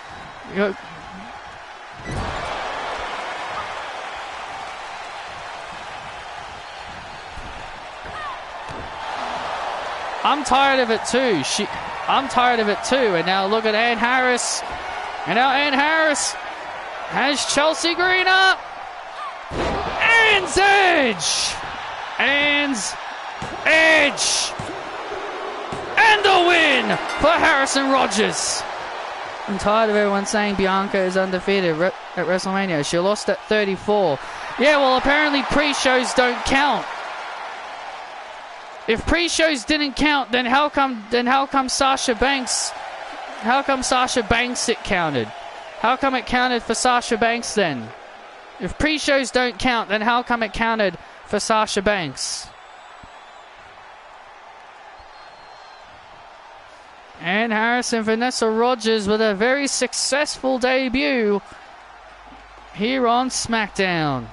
Speaker 1: I'm tired of it too. I'm tired of it too. And now look at Ann Harris. And now Ann Harris has Chelsea Green up. Ann's Edge. Ann's Edge. And a win for Harrison Rogers. I'm tired of everyone saying Bianca is undefeated at WrestleMania. She lost at 34. Yeah, well, apparently pre-shows don't count. If pre-shows didn't count, then how come Sasha Banks? How come Sasha Banks it counted? How come it counted for Sasha Banks then? If pre-shows don't count, then how come it counted for Sasha Banks? And Harris and Vanessa Rogers with a very successful debut here on SmackDown.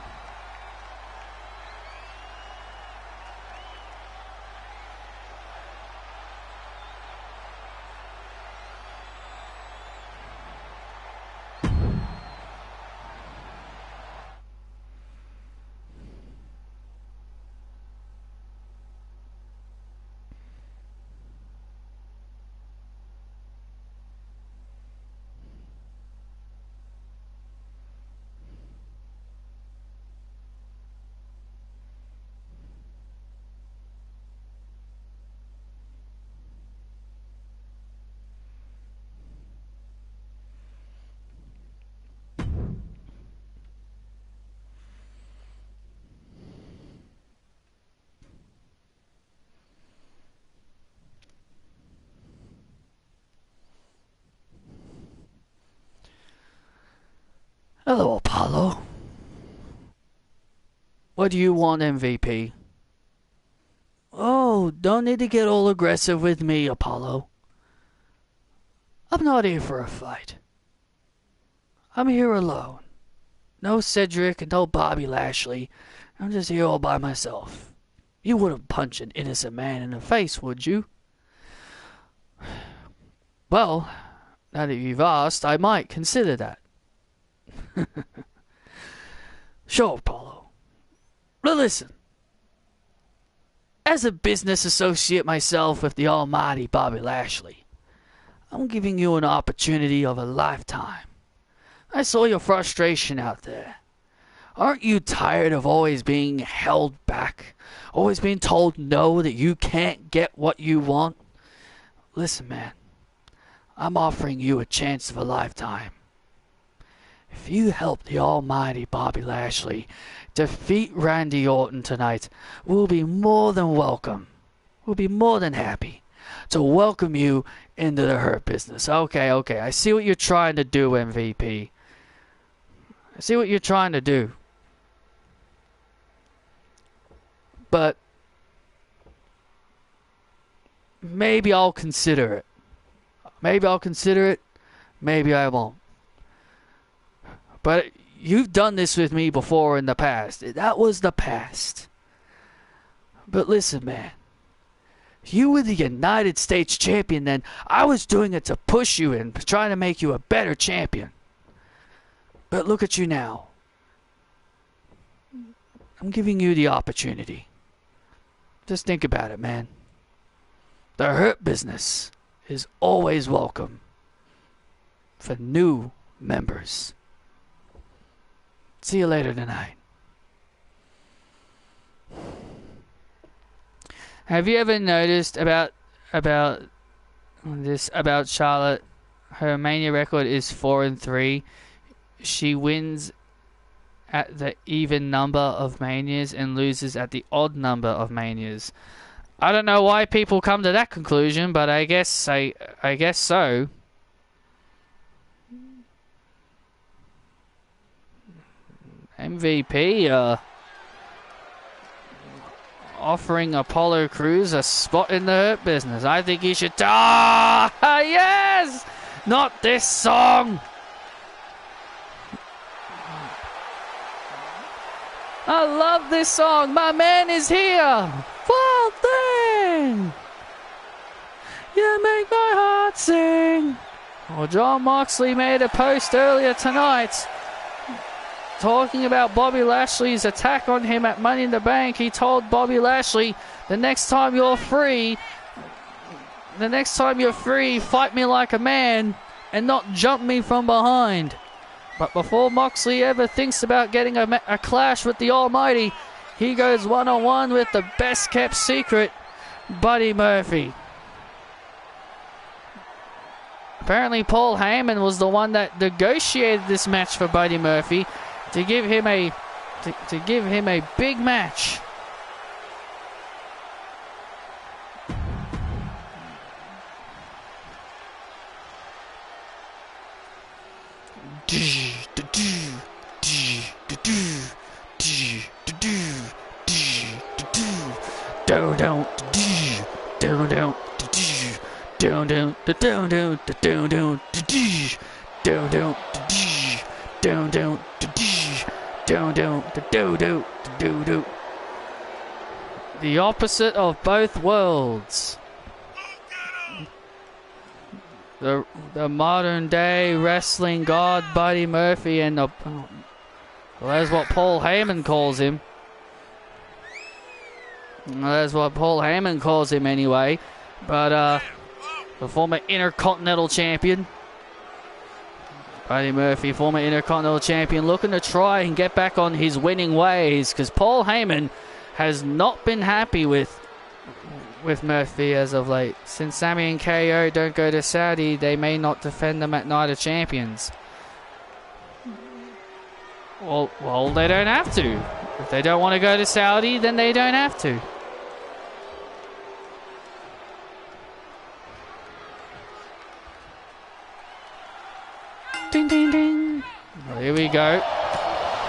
Speaker 1: Hello, Apollo. What do you want, MVP? Oh, don't need to get all aggressive with me, Apollo. I'm not here for a fight. I'm here alone. No Cedric and no Bobby Lashley. I'm just here all by myself. You wouldn't punch an innocent man in the face, would you? Well, now that you've asked, I might consider that. Sure, Apollo. But listen. As a business associate myself with the almighty Bobby Lashley, I'm giving you an opportunity of a lifetime. I saw your frustration out there. Aren't you tired of always being held back? Always being told no, that you can't get what you want? Listen, man. I'm offering you a chance of a lifetime. If you help the almighty Bobby Lashley defeat Randy Orton tonight, we'll be more than welcome. We'll be more than happy to welcome you into the Hurt Business. Okay. I see what you're trying to do, MVP. I see what you're trying to do. But maybe I'll consider it. Maybe I'll consider it. Maybe I won't. But you've done this with me before in the past. That was the past. But listen, man. You were the United States champion then. I was doing it to push you and trying to make you a better champion. But look at you now. I'm giving you the opportunity. Just think about it, man. The Hurt Business is always welcome for new members. See you later tonight. Have you ever noticed about Charlotte? Her Mania record is 4-3. She wins at the even number of Manias and loses at the odd number of Manias. I don't know why people come to that conclusion, but I guess so. MVP offering Apollo Crews a spot in the Hurt Business. I think he should. Yes! Not this song! I love this song. My man is here. Wild thing. You make my heart sing. Well, John Moxley made a post earlier tonight talking about Bobby Lashley's attack on him at Money in the Bank. He told Bobby Lashley, the next time you're free, fight me like a man and not jump me from behind. But before Moxley ever thinks about getting a clash with the Almighty, he goes one-on-one with the best-kept secret, Buddy Murphy. Apparently Paul Heyman was the one that negotiated this match for Buddy Murphy to give him a big match. down, down, down, down, down, down, down, down, down, down, down, down, down, down, down, down, down. The opposite of both worlds. The modern day wrestling god Buddy Murphy and well, that's what Paul Heyman calls him. That's what Paul Heyman calls him anyway. But the former Intercontinental Champion. Buddy Murphy, former Intercontinental Champion, looking to try and get back on his winning ways, because Paul Heyman has not been happy with Murphy as of late. Since Sami and KO don't go to Saudi, they may not defend them at Night of Champions. Well, they don't have to. If they don't want to go to Saudi, then they don't have to. Ding, ding, ding. Well, here we go.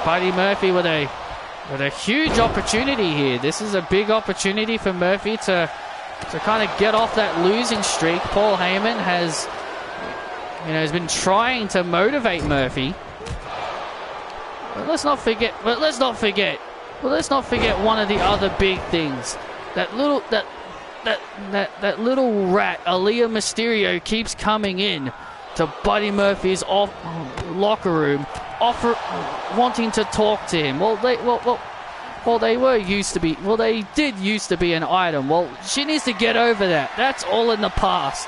Speaker 1: Buddy Murphy with a huge opportunity here. This is a big opportunity for Murphy to kind of get off that losing streak. Paul Heyman has been trying to motivate Murphy. But let's not forget one of the other big things. That little rat, Aaliyah Mysterio, keeps coming in to Buddy Murphy's locker room, wanting to talk to him. They did used to be an item. Well, she needs to get over that. That's all in the past.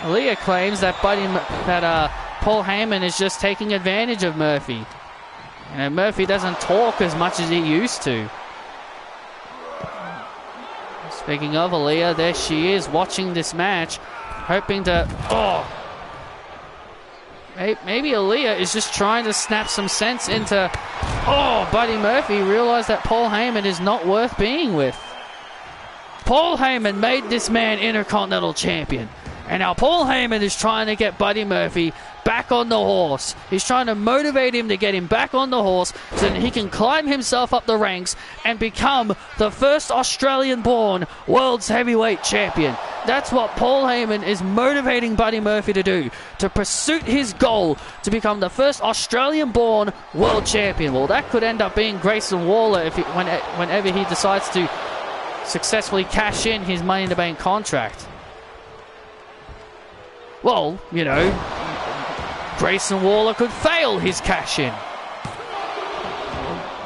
Speaker 1: Aaliyah claims that Paul Heyman is just taking advantage of Murphy. Murphy doesn't talk as much as he used to. Speaking of Aaliyah, there she is watching this match, hoping to... Maybe Aaliyah is just trying to snap some sense into... Buddy Murphy realized that Paul Heyman is not worth being with. Paul Heyman made this man Intercontinental Champion. And now Paul Heyman is trying to get Buddy Murphy back on the horse. He's trying to motivate him to get him back on the horse so that he can climb himself up the ranks and become the first Australian-born World's Heavyweight Champion. That's what Paul Heyman is motivating Buddy Murphy to do, to pursue his goal to become the first Australian-born World Champion. Well, that could end up being Grayson Waller whenever he decides to successfully cash in his Money in the Bank contract. Well, Grayson Waller could fail his cash-in.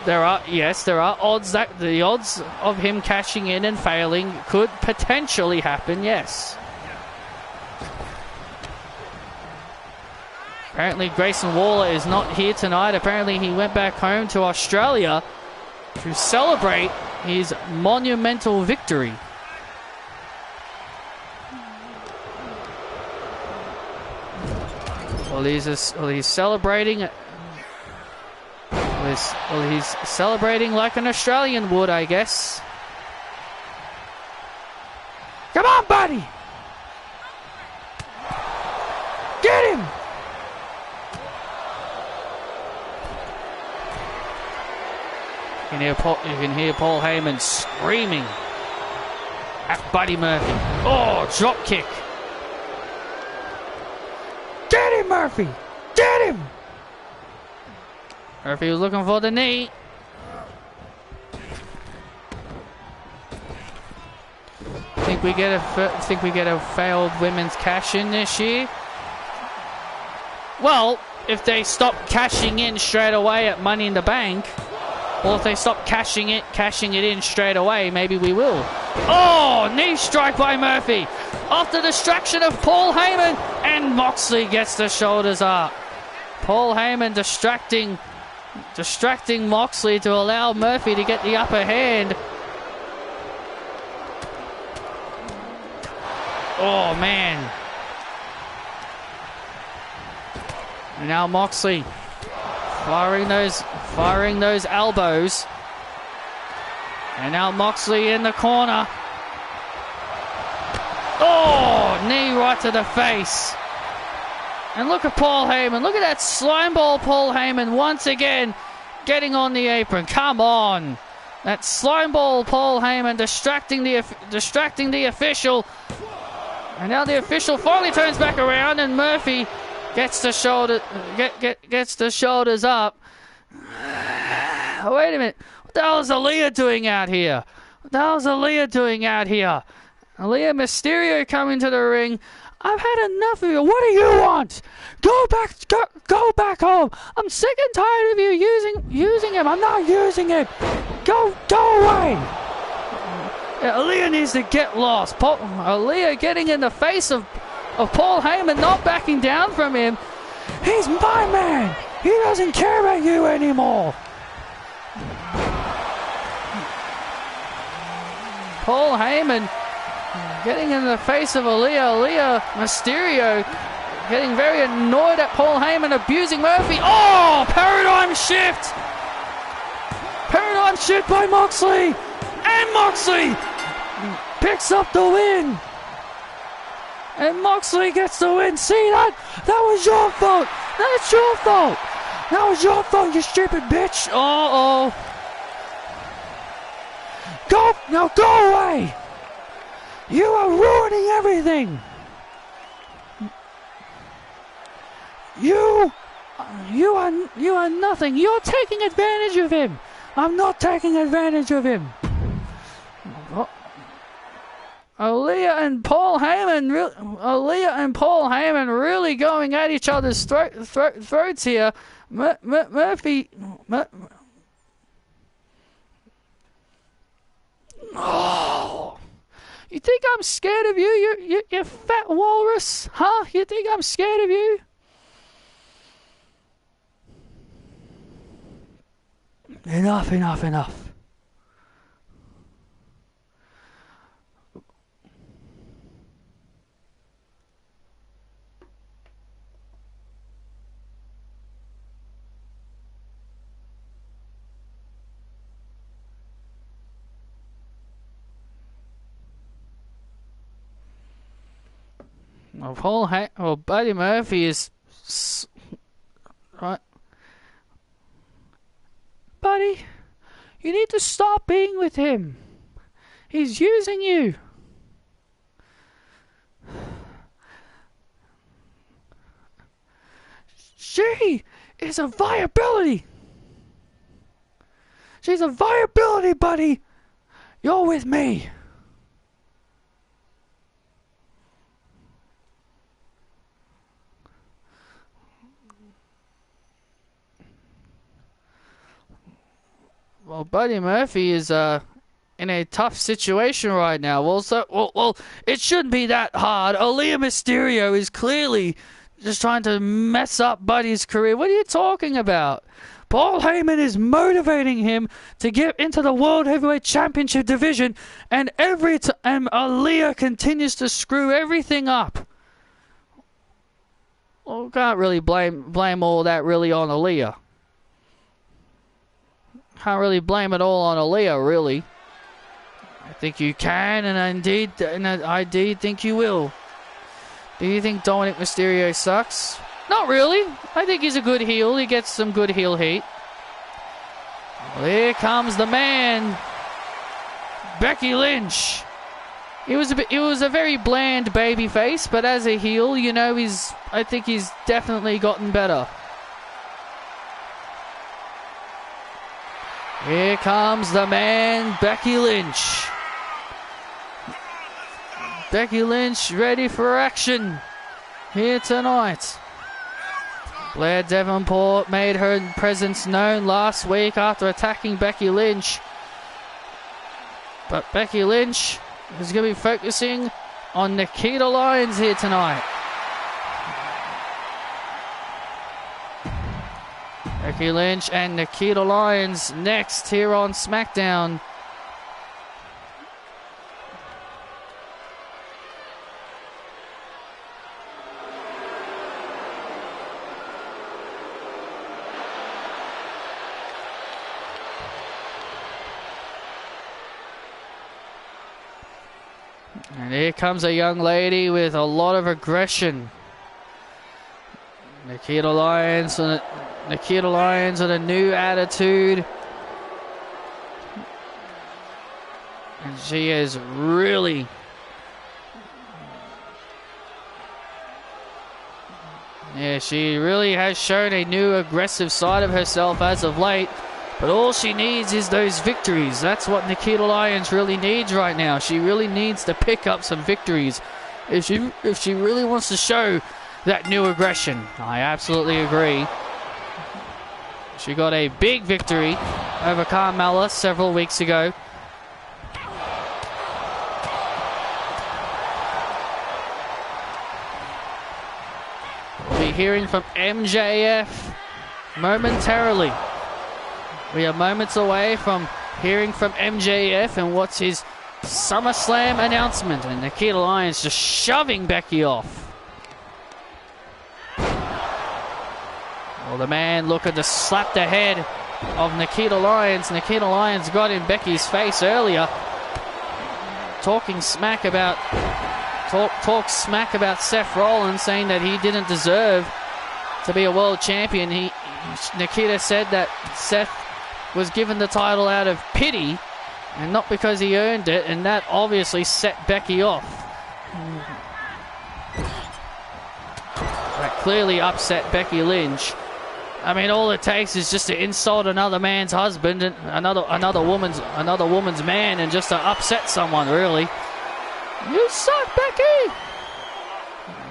Speaker 1: There are odds that the odds of him cashing in and failing could potentially happen, yes. Apparently Grayson Waller is not here tonight. Apparently he went back home to Australia to celebrate his monumental victory. Well, he's celebrating. He's celebrating like an Australian would, I guess. Come on, buddy! Get him! You can hear Paul Heyman screaming at Buddy Murphy. Drop kick. Get him, Murphy! Get him! Murphy was looking for the knee. Think we get a failed women's cash in this year? Well, if they stop cashing in straight away at Money in the Bank, or if they stop cashing it in straight away, maybe we will. Knee strike by Murphy. Off the distraction of Paul Heyman, and Moxley gets the shoulders up. Paul Heyman distracting Moxley to allow Murphy to get the upper hand. Oh, man. And now Moxley firing those elbows. And now Moxley in the corner. Knee right to the face. And look at Paul Heyman. Look at that slime ball Paul Heyman once again getting on the apron. Come on. That slime ball Paul Heyman distracting the official. And now the official finally turns back around and Murphy gets the shoulders up. Wait a minute. What the hell is Aaliyah doing out here? Aaliyah Mysterio coming to the ring. I've had enough of you. What do you want? Go back home. I'm sick and tired of you using him. I'm not using him. Go away. Yeah, Aaliyah needs to get lost. Aaliyah getting in the face of Paul Heyman, not backing down from him. He's my man. He doesn't care about you anymore. Paul Heyman getting in the face of Aaliyah Mysterio getting very annoyed at Paul Heyman abusing Murphy. Oh, paradigm shift. Paradigm shift by Moxley. And Moxley picks up the win. And Moxley gets the win. See that? That was your fault. That's your fault. That was your fault, you stupid bitch. Uh-oh. Go away. You are ruining everything. You are nothing. You're taking advantage of him. I'm not taking advantage of him. Aaliyah and Paul Heyman really going at each other's throats here. Murphy. Oh. You think I'm scared of you? You fat walrus? Huh? You think I'm scared of you? Enough. Buddy Murphy is right. Buddy, you need to stop being with him. He's using you. She is a viability. She's a viability, buddy. You're with me. Well, Buddy Murphy is in a tough situation right now. Well, it shouldn't be that hard. Aaliyah Mysterio is clearly just trying to mess up Buddy's career. What are you talking about? Paul Heyman is motivating him to get into the World Heavyweight Championship division, and Aaliyah continues to screw everything up. Well, can't really blame all that really on Aaliyah. Can't really blame it all on Aaliyah, really. I think you can, and I indeed think you will. Do you think Dominic Mysterio sucks? Not really. I think he's a good heel. He gets some good heel heat. Well, here comes the man, Becky Lynch. He was a very bland baby face, but as a heel, you know, I think he's definitely gotten better. Here comes the man, Becky Lynch. Becky Lynch ready for action here tonight. Blair Davenport made her presence known last week after attacking Becky Lynch. But Becky Lynch is going to be focusing on Nikita Lyons here tonight. Becky Lynch and Nikita Lyons next here on SmackDown. And here comes a young lady with a lot of aggression. Nikita Lyons with a new attitude. And she is really... Yeah, she really has shown a new aggressive side of herself as of late. But all she needs is those victories. That's what Nikita Lyons really needs right now. She really needs to pick up some victories if she really wants to show that new aggression. I absolutely agree. She got a big victory over Carmella several weeks ago. We'll be hearing from MJF momentarily. We are moments away from hearing from MJF and what's his SummerSlam announcement. And Nikita Lyons just shoving Becky off. Well, the man looking to slap the head of Nikita Lyons. Nikita Lyons got in Becky's face earlier, talking smack about Seth Rollins, saying that he didn't deserve to be a world champion. Nikita said that Seth was given the title out of pity and not because he earned it, and that obviously set Becky off. That clearly upset Becky Lynch. I mean, all it takes is just to insult another man's husband and another woman's man, and just to upset someone, really. You suck, Becky!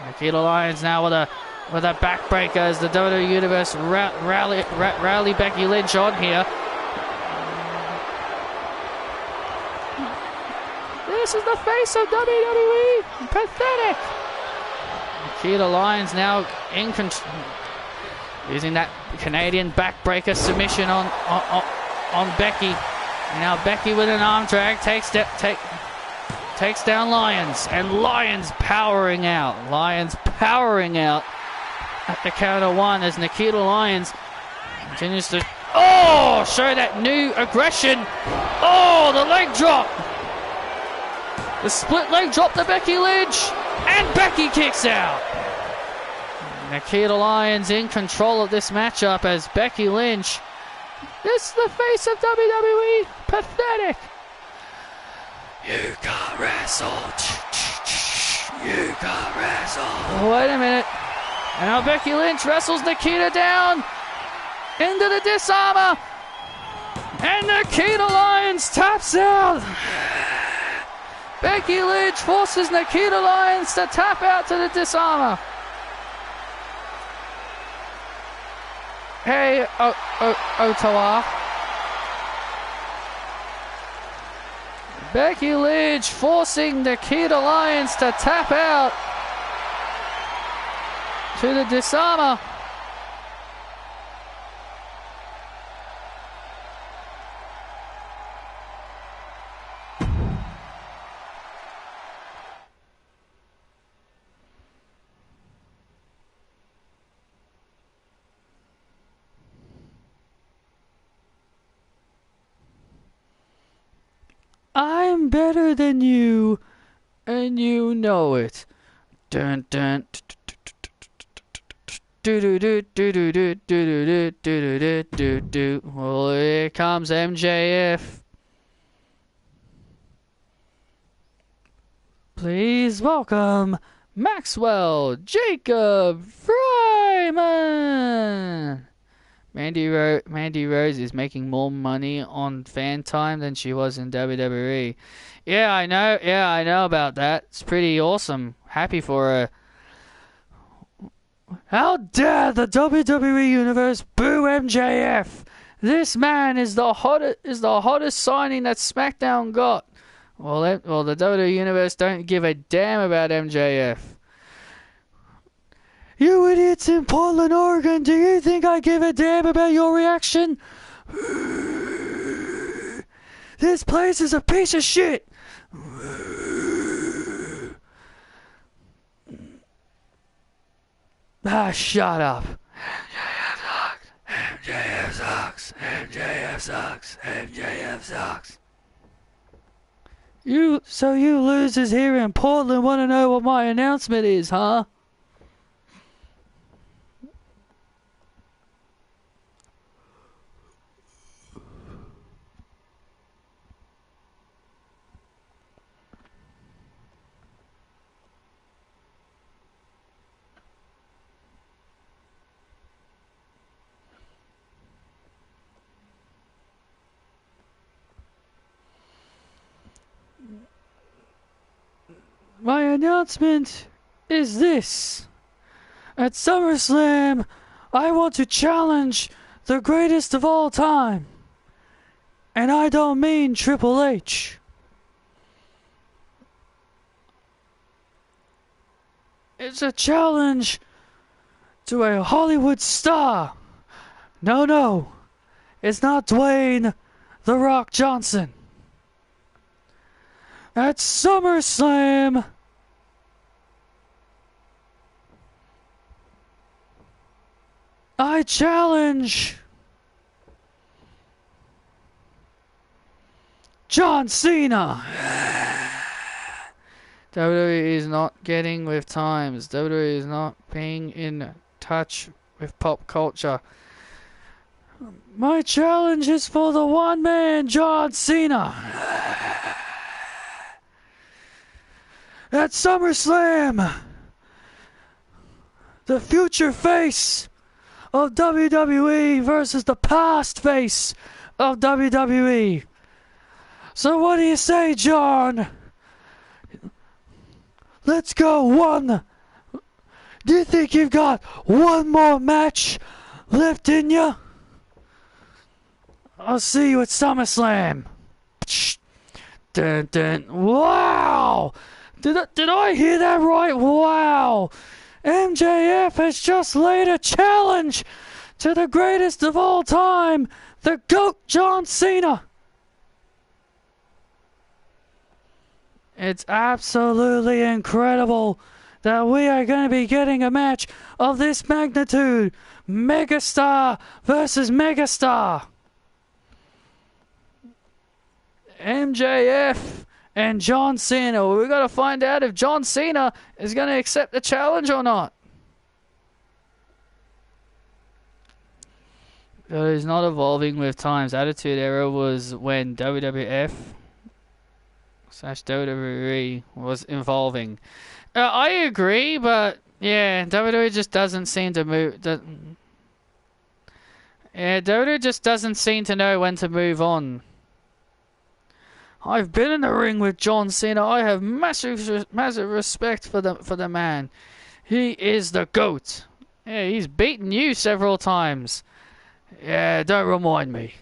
Speaker 1: Nikita Lyons now with a backbreaker as the WWE Universe rally Becky Lynch on here. This is the face of WWE. Pathetic. Nikita Lyons now in control, using that Canadian backbreaker submission on Becky. And now Becky with an arm drag takes down Lyons, and Lyons powering out. Lyons powering out at the count of one as Nikita Lyons continues to show that new aggression. Oh, the leg drop. The split leg drop to Becky Lynch, and Becky kicks out. Nikita Lyons in control of this matchup as Becky Lynch. This is the face of WWE. Pathetic. You got wrestled. You got wrestled. Wait a minute. And now Becky Lynch wrestles Nikita down into the disarmor. And Nikita Lyons taps out. Becky Lynch forces Nikita Lyons to tap out to the disarmor. Hey, Ottawa. Becky Lynch forcing Nikita Lyons to tap out to the disarmor. I'm better than you, and you know it. Dun dun. Do do do do do do do do do do do. Well, here comes MJF. Please welcome Maxwell Jacob Fryman. Mandy Rose is making more money on fan time than she was in WWE. Yeah, I know about that. It's pretty awesome. Happy for her. How dare the WWE Universe boo MJF? This man is the hottest signing that SmackDown got. Well, the WWE Universe don't give a damn about MJF. You idiots in Portland, Oregon, do you think I give a damn about your reaction? This place is a piece of shit. Shut up. MJF sucks. MJF sucks. MJF sucks. You losers here in Portland want to know what my announcement is, huh? My announcement is this. At SummerSlam, I want to challenge the greatest of all time. And I don't mean Triple H. It's a challenge to a Hollywood star. No, it's not Dwayne "The Rock" Johnson. At SummerSlam, I challenge John Cena. WWE is not getting with times. WWE is not being in touch with pop culture. My challenge is for the one man, John Cena. At SummerSlam, the future face of WWE versus the past face of WWE. So what do you say, John? Let's go one. Do you think you've got one more match left in you? I'll see you at SummerSlam. Dun, dun. Wow! Did I hear that right? Wow! MJF has just laid a challenge to the greatest of all time, the GOAT John Cena. It's absolutely incredible that we are going to be getting a match of this magnitude. Megastar versus Megastar. MJF and John Cena. Well, we've got to find out if John Cena is going to accept the challenge or not. But he's not evolving with times. Attitude Era was when WWF / WWE was evolving. I agree, but yeah, WWE just doesn't seem to move. WWE just doesn't seem to know when to move on. I've been in the ring with John Cena. I have massive respect for the man. He is the GOAT. Yeah, he's beaten you several times. Yeah, don't remind me.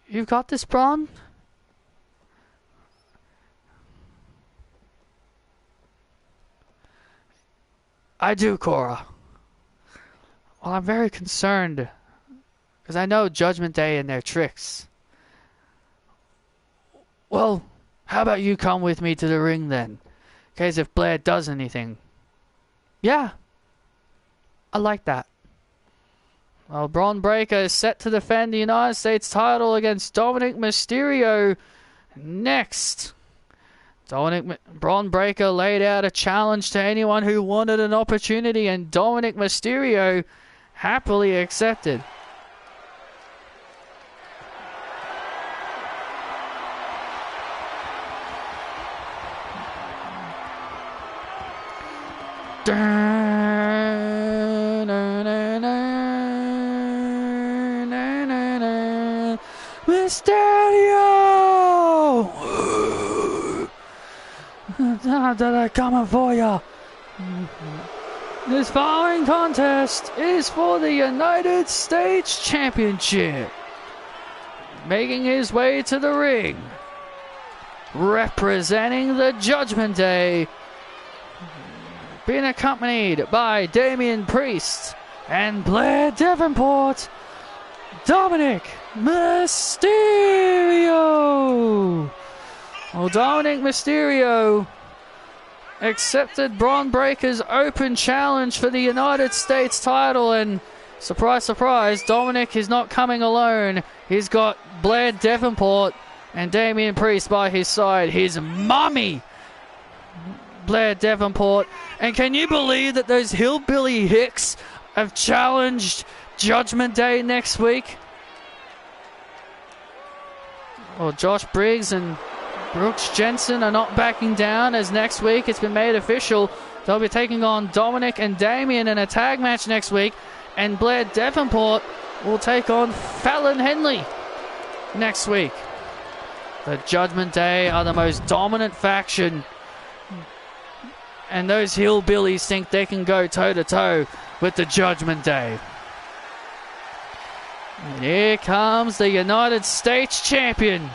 Speaker 1: You've got this, Braun? I do, Cora. Well, I'm very concerned, because I know Judgment Day and their tricks. Well, how about you come with me to the ring then? In case if Blair does anything. Yeah. I like that. Well, Braun Breaker is set to defend the United States title against Dominic Mysterio next. Braun Breaker laid out a challenge to anyone who wanted an opportunity, and Dominic Mysterio happily accepted. Mysterio! They're coming for you. This following contest is for the United States Championship. Making his way to the ring, representing the Judgment Day, being accompanied by Damian Priest and Blair Davenport, Dominic Mysterio. Well, Dominic Mysterio accepted Braun Breaker's open challenge for the United States title, and surprise, surprise, Dominic is not coming alone. He's got Blair Davenport and Damian Priest by his side. His mummy, Blair Davenport. And can you believe that those hillbilly hicks have challenged Judgment Day next week? Well, Josh Briggs and Brooks Jensen are not backing down, as next week it's been made official. They'll be taking on Dominic and Damian in a tag match next week, and Blair Davenport will take on Fallon Henley next week. The Judgment Day are the most dominant faction, and those hillbillies think they can go toe-to-toe with the Judgment Day. And here comes the United States Champion.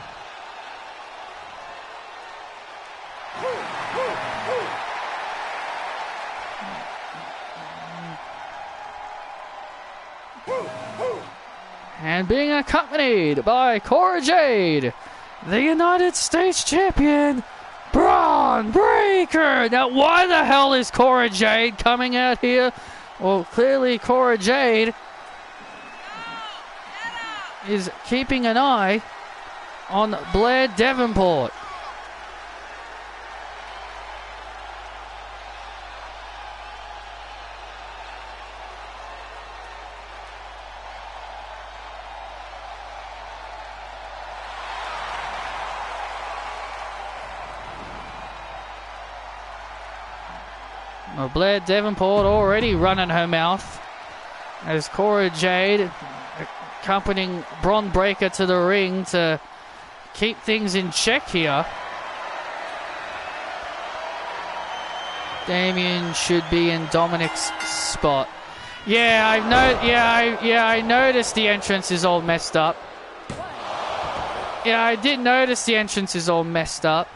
Speaker 1: And being accompanied by Cora Jade, the United States Champion, Braun Breaker. Now, why the hell is Cora Jade coming out here? Well, clearly Cora Jade is keeping an eye on Blair Davenport. Well, Blair Davenport already running her mouth as Cora Jade accompanying Bron Breakker to the ring to keep things in check here. Damien should be in Dominic's spot. Yeah, I noticed the entrance is all messed up. Yeah, I did notice the entrance is all messed up.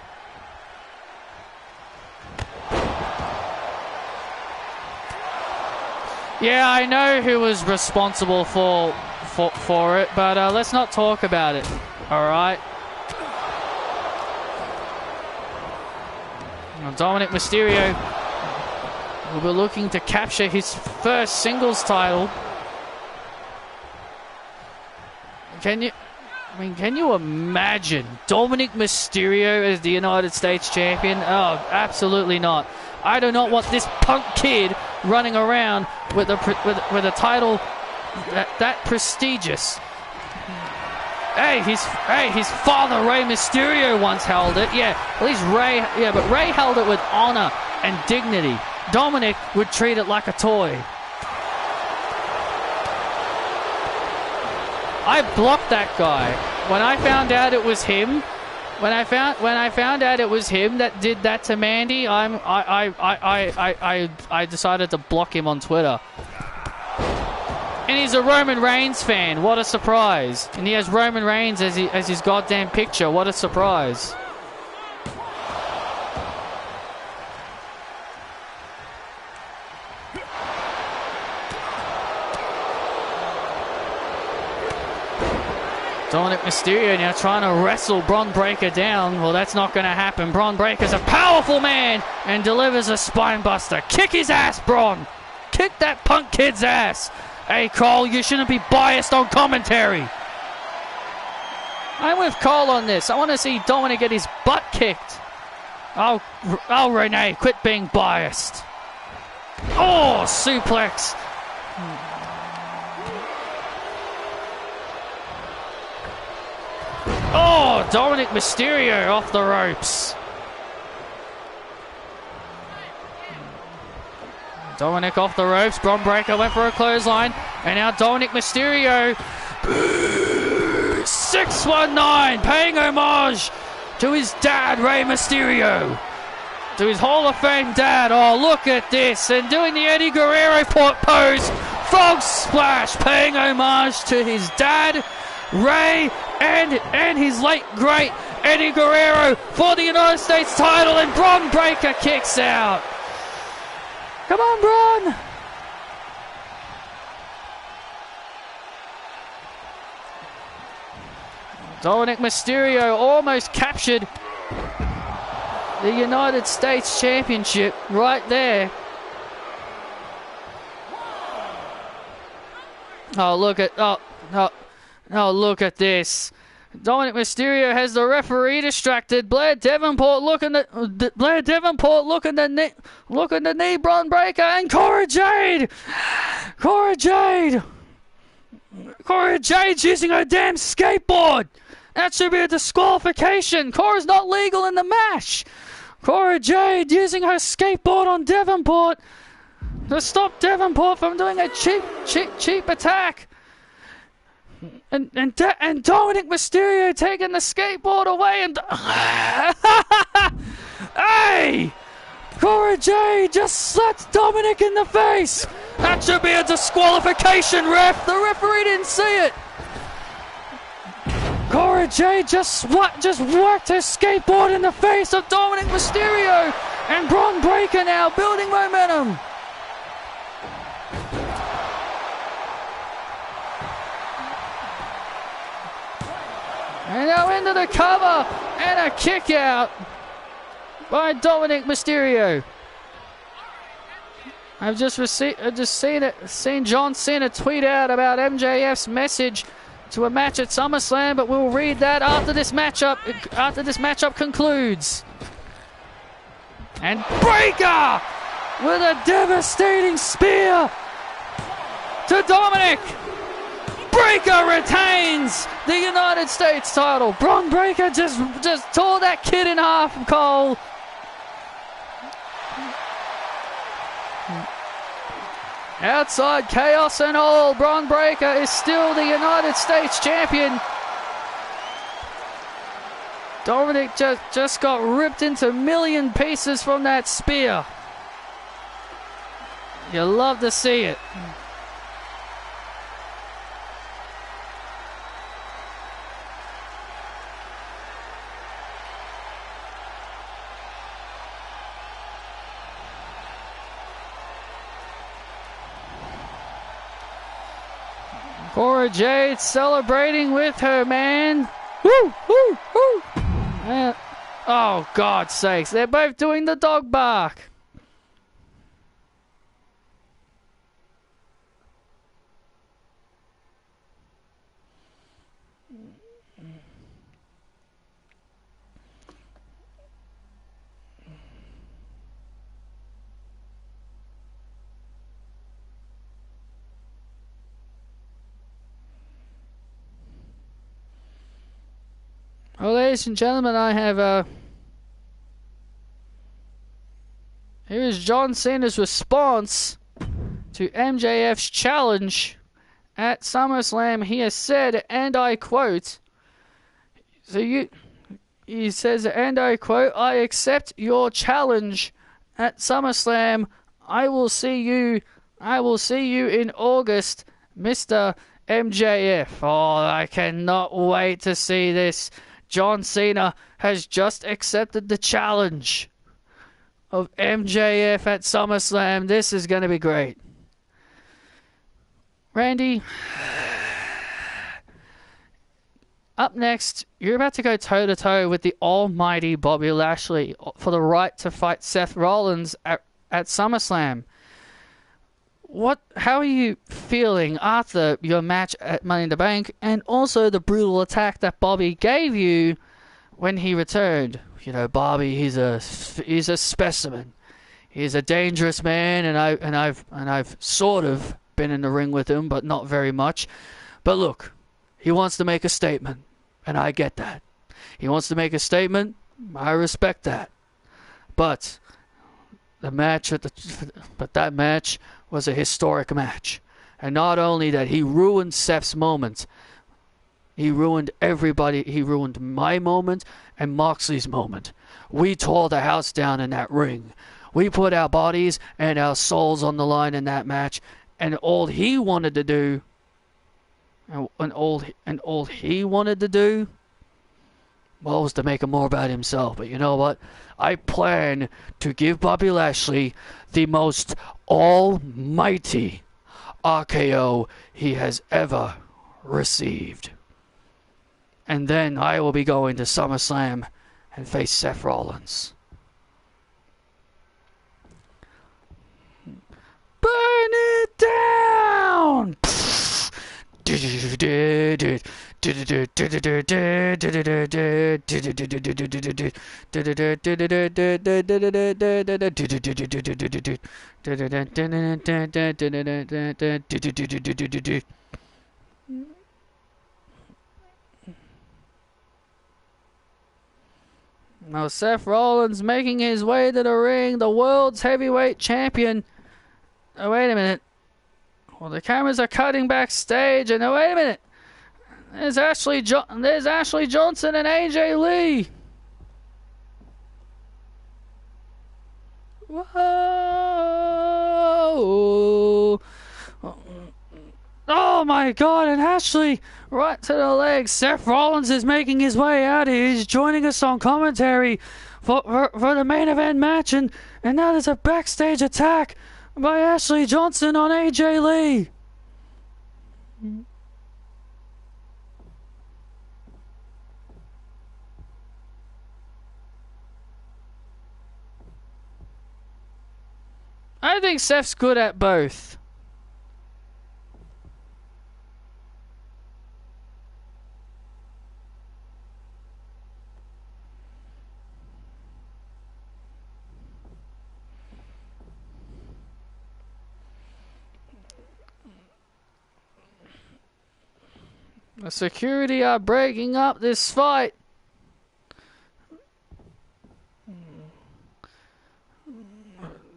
Speaker 1: Yeah, I know who was responsible for it, but let's not talk about it. All right. Well, Dominic Mysterio will be looking to capture his first singles title. Can you imagine Dominic Mysterio as the United States Champion? Oh, absolutely not. I do not want this punk kid running around with a title that prestigious. Hey, his father Rey Mysterio once held it. Yeah, at least Rey. Yeah, but Rey held it with honor and dignity. Dominic would treat it like a toy. I blocked that guy when I found out it was him. When I found out it was him that did that to Mandy, I decided to block him on Twitter. And he's a Roman Reigns fan. What a surprise! And he has Roman Reigns as his goddamn picture. What a surprise! Dominic Mysterio now trying to wrestle Bron Breakker down. Well, that's not going to happen. Bron Breakker's a powerful man and delivers a spine buster. Kick his ass, Bron. Kick that punk kid's ass. Hey, Cole, you shouldn't be biased on commentary. I'm with Cole on this. I want to see Dominic get his butt kicked. Oh, Renee, quit being biased. Oh, suplex. Oh, Dominic Mysterio off the ropes. Dominic off the ropes. Bron Breakker went for a clothesline. And now Dominic Mysterio. 619, paying homage to his dad, Rey Mysterio. To his Hall of Fame dad. Oh, look at this. And doing the Eddie Guerrero pose. Frog splash, paying homage to his dad, Rey, and his late great Eddie Guerrero for the United States title, and Bron Breakker kicks out. Come on, Bron. Dominic Mysterio almost captured the United States Championship right there. Oh, look at look at this. Dominic Mysterio has the referee distracted. Blair Davenport looking to knee Bron Breakker, and Cora Jade's using her damn skateboard. That should be a disqualification. Cora's not legal in the match. Cora Jade using her skateboard on Davenport to stop Davenport from doing a cheap attack. And Dominic Mysterio taking the skateboard away and... Hey! Cora Jade just slapped Dominic in the face! That should be a disqualification, ref! The referee didn't see it! Cora Jade just whacked her skateboard in the face of Dominic Mysterio! And Bron Breakker now building momentum! And now into the cover and a kick out by Dominic Mysterio. I've just seen John Cena tweet out about MJF's message to a match at SummerSlam, but we'll read that after this matchup concludes. And Breakker with a devastating spear to Dominic. Breakker retains the United States title. Bron Breakker just tore that kid in half, Cole. Outside chaos and all, Bron Breakker is still the United States champion. Dominic just got ripped into a million pieces from that spear. You love to see it. Cora Jade celebrating with her man. Woo, woo, woo. Oh, God's sakes. They're both doing the dog bark. Well, ladies and gentlemen, I have here is John Cena's response to MJF's challenge at SummerSlam. He has said, and I quote, he says, and I quote, "I accept your challenge at SummerSlam. I will see you in August, Mr. MJF." Oh, I cannot wait to see this. John Cena has just accepted the challenge of MJF at SummerSlam. This is going to be great. Randy, up next, you're about to go toe-to-toe with the almighty Bobby Lashley for the right to fight Seth Rollins at SummerSlam. How are you feeling after your match at Money in the Bank, and also the brutal attack that Bobby gave you when he returned? You know, Bobby, he's a specimen. He's a dangerous man, and I've sort of been in the ring with him, but not very much. But look, he wants to make a statement, and I get that. He wants to make a statement. I respect that. But that match was a historic match. And not only that, he ruined Seth's moment. He ruined everybody. He ruined my moment and Moxley's moment. We tore the house down in that ring. We put our bodies and our souls on the line in that match. And all he wanted to do, was to make it more about himself. But you know what? I plan to give Bobby Lashley the most almighty RKO he has ever received. And then I will be going to SummerSlam and face Seth Rollins. Burn it down! Now Seth Rollins making his way to the ring, the world's heavyweight champion. Oh, wait a minute. Well, the cameras are cutting backstage, and oh, wait a minute. There's Ashley Johnson and AJ Lee. Whoa! Oh my God! And Ashley, right to the legs. Seth Rollins is making his way out here. He's joining us on commentary for the main event match, and now there's a backstage attack by Ashley Johnson on AJ Lee. I think Seth's good at both. The security are breaking up this fight.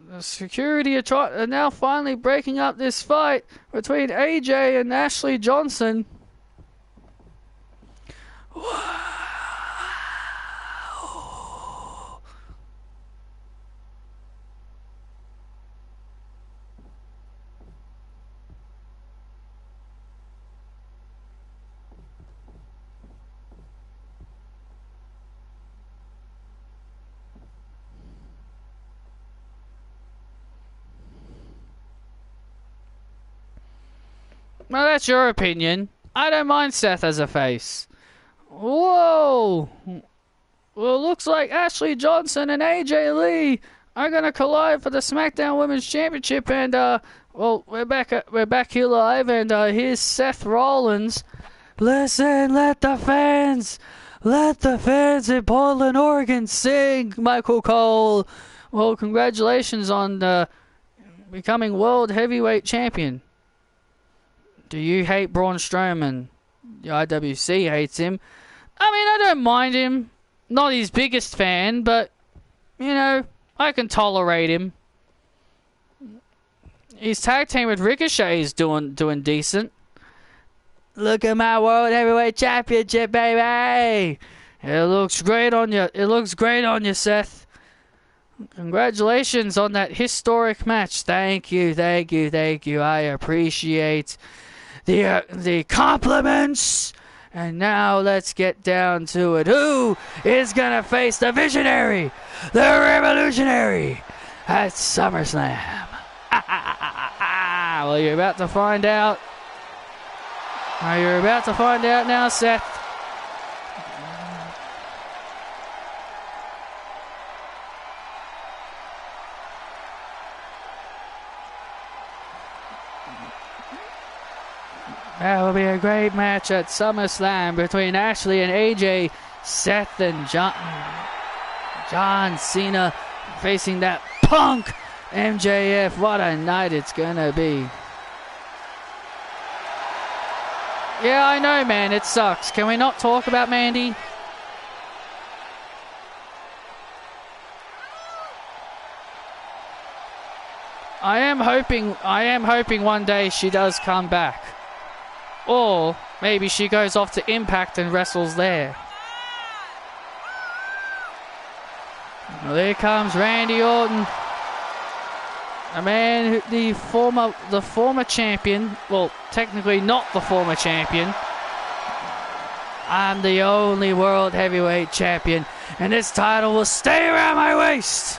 Speaker 1: The security are now finally breaking up this fight between AJ and Ashley Johnson. Well, that's your opinion. I don't mind Seth as a face. Whoa! Well, looks like Ashley Johnson and AJ Lee are gonna collide for the SmackDown Women's Championship, and well, we're back here live, and here's Seth Rollins. Listen, let the fans in Portland, Oregon sing, Michael Cole. Well, congratulations on becoming World Heavyweight Champion. Do you hate Braun Strowman? The IWC hates him. I mean, I don't mind him. Not his biggest fan, but, you know, I can tolerate him. His tag team with Ricochet is doing decent. Look at my World Heavyweight Championship, baby! It looks great on you. It looks great on you, Seth. Congratulations on that historic match. Thank you. I appreciate the compliments. And now let's get down to it. Who is gonna face the Visionary, the Revolutionary, at SummerSlam? Well, you're about to find out. You're about to find out now, Seth. That will be a great match at SummerSlam between Ashley and AJ, Seth and John Cena facing that punk MJF. What a night it's gonna be. Yeah, I know, man, it sucks. Can we not talk about Mandy? I am hoping one day she does come back. Or maybe she goes off to Impact and wrestles there. Well, there comes Randy Orton. A man, the former champion. Well, technically not the former champion. I'm the only World Heavyweight Champion, and this title will stay around my waist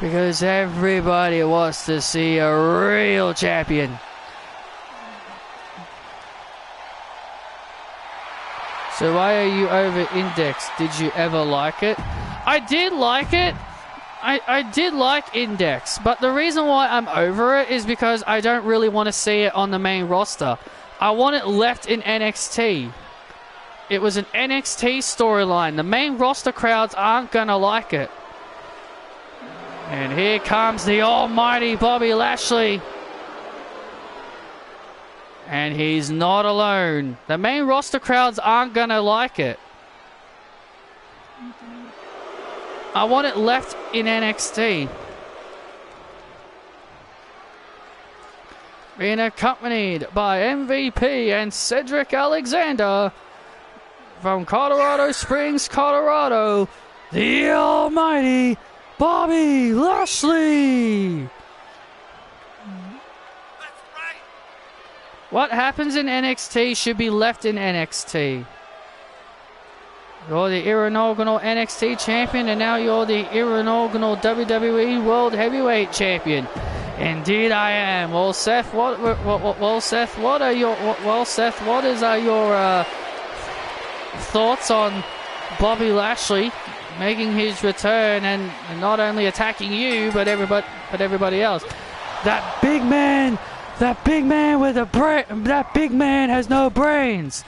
Speaker 1: because everybody wants to see a real champion. So why are you over-indexed? Did you ever like it? I did like it. I did like Index, but the reason why I'm over it is because I don't really want to see it on the main roster. I want it left in NXT. It was an NXT storyline. The main roster crowds aren't going to like it. And here comes the almighty Bobby Lashley. And he's not alone. The main roster crowds aren't going to like it. I want it left in NXT. being accompanied by MVP and Cedric Alexander from Colorado Springs, Colorado, the almighty Bobby Lashley. What happens in NXT should be left in NXT. You're the inaugural NXT champion, and now you're the inaugural WWE World Heavyweight Champion. Indeed, I am. Well, Seth, what are your thoughts on Bobby Lashley making his return and not only attacking you but everybody else? That big man with a brain. That big man has no brains.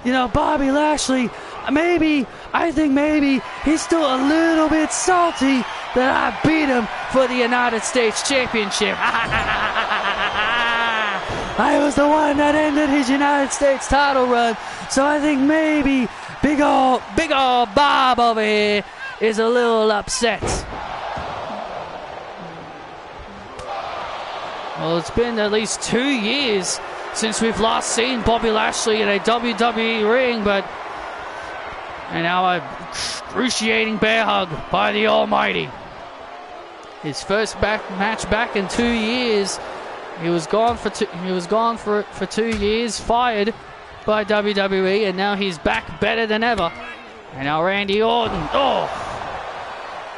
Speaker 1: You know, Bobby Lashley. I think maybe he's still a little bit salty that I beat him for the United States Championship. I was the one that ended his United States title run, so I think maybe big ol' Bob over here is a little upset. Well, it's been at least 2 years since we've last seen Bobby Lashley in a WWE ring, and now an excruciating bear hug by the Almighty. His first match back in 2 years. He was gone for 2 years, fired by WWE, and now he's back better than ever. And now Randy Orton,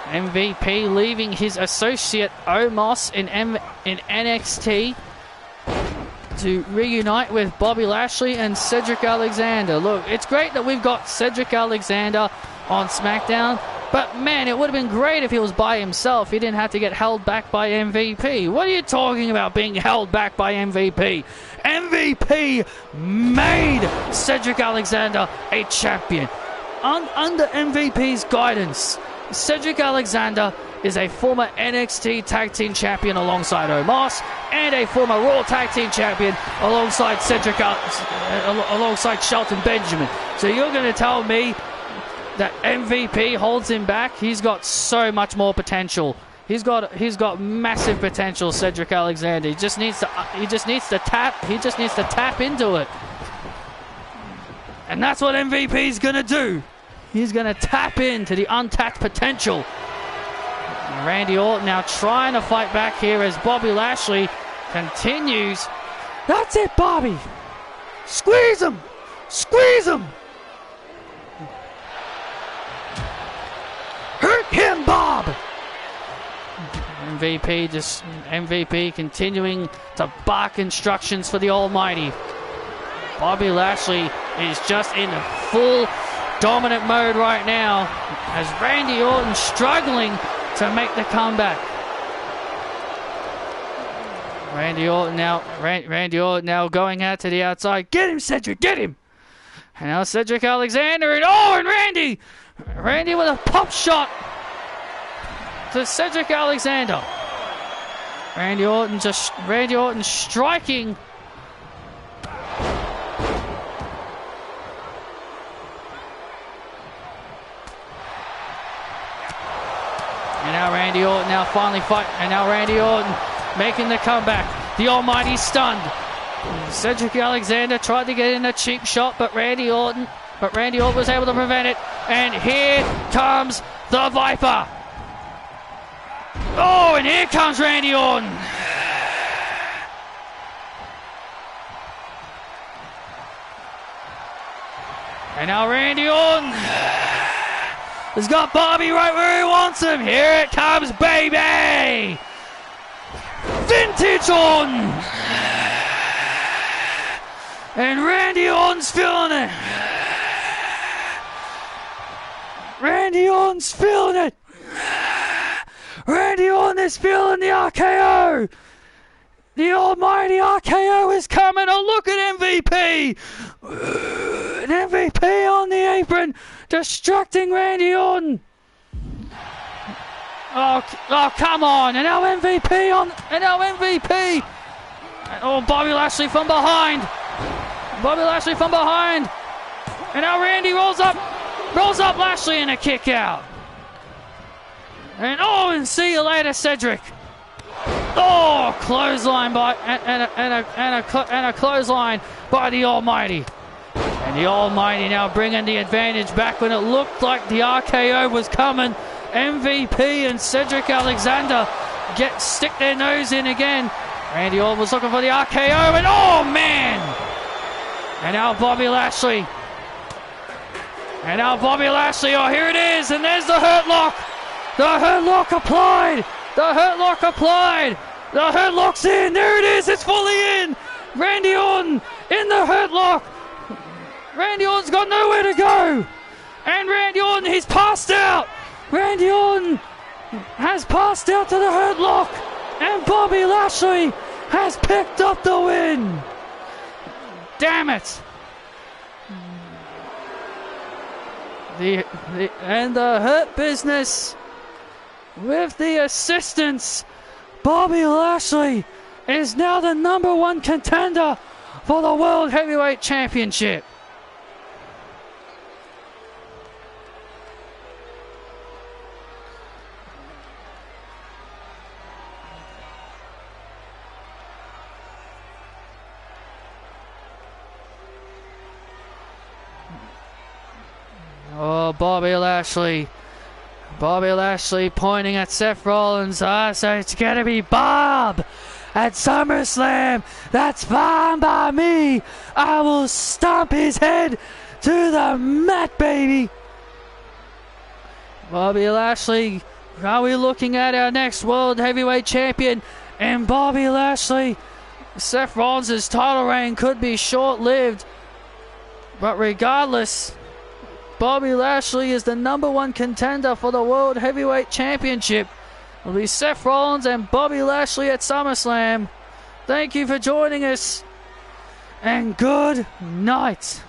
Speaker 1: MVP leaving his associate Omos in NXT to reunite with Bobby Lashley and Cedric Alexander. Look, it's great that we've got Cedric Alexander on SmackDown, but man, it would have been great if he was by himself. He didn't have to get held back by MVP. What are you talking about being held back by MVP? MVP made Cedric Alexander a champion. Under MVP's guidance, Cedric Alexander is a former NXT Tag Team Champion alongside Omos, and a former Raw Tag Team Champion alongside alongside Shelton Benjamin. So you're going to tell me that MVP holds him back? He's got so much more potential. He's got massive potential, Cedric Alexander. He just needs to tap into it. And that's what MVP's going to do. He's going to tap into the untapped potential. And Randy Orton now trying to fight back here as Bobby Lashley continues. That's it, Bobby. Squeeze him. Squeeze him. Hurt him, Bob. MVP continuing to bark instructions for the Almighty. Bobby Lashley is just in full dominant mode right now as Randy Orton struggling to make the comeback. Randy Orton now going out to the outside. Get him, Cedric, get him! And now Cedric Alexander and Randy with a pop shot to Cedric Alexander. Randy Orton striking. And now Randy Orton Randy Orton making the comeback. The Almighty stunned. Cedric Alexander tried to get in a cheap shot, but Randy Orton was able to prevent it. And here comes the Viper. Oh, and here comes Randy Orton. And now Randy Orton has got Bobby right where he wants him. Here it comes, baby. Vintage Orton. And Randy Orton's feeling it. Randy Orton's feeling it. Randy Orton is feeling the RKO. The almighty RKO is coming. Oh, look at MVP. An MVP on the apron, distracting Randy Orton. Oh, come on. And now MVP. Oh, Bobby Lashley from behind. And now Randy rolls up Lashley in a kick out. And see you later, Cedric. Oh, clothesline by and a clothesline by the Almighty. And the Almighty now bringing the advantage back when it looked like the RKO was coming. MVP and Cedric Alexander stick their nose in again. Randy Orton was looking for the RKO, and oh man! And now Bobby Lashley. And now Bobby Lashley, oh here it is, and there's the Hurt Lock. The Hurt Lock applied. The Hurt Lock applied. The Hurt Lock's in. There it is. It's fully in. Randy Orton in the Hurt Lock. Randy Orton's got nowhere to go. And Randy Orton, he's passed out. Randy Orton has passed out to the Hurt Lock. And Bobby Lashley has picked up the win. Damn it. And the Hurt Business, with the assistance, Bobby Lashley is now the #1 contender for the World Heavyweight Championship. Oh, Bobby Lashley. Bobby Lashley pointing at Seth Rollins. So it's going to be Bob at SummerSlam. That's fine by me. I will stomp his head to the mat, baby. Bobby Lashley. Are we looking at our next World Heavyweight Champion? And Bobby Lashley. Seth Rollins' title reign could be short-lived. But regardless, Bobby Lashley is the #1 contender for the World Heavyweight Championship. It'll be Seth Rollins and Bobby Lashley at SummerSlam. Thank you for joining us, and good night.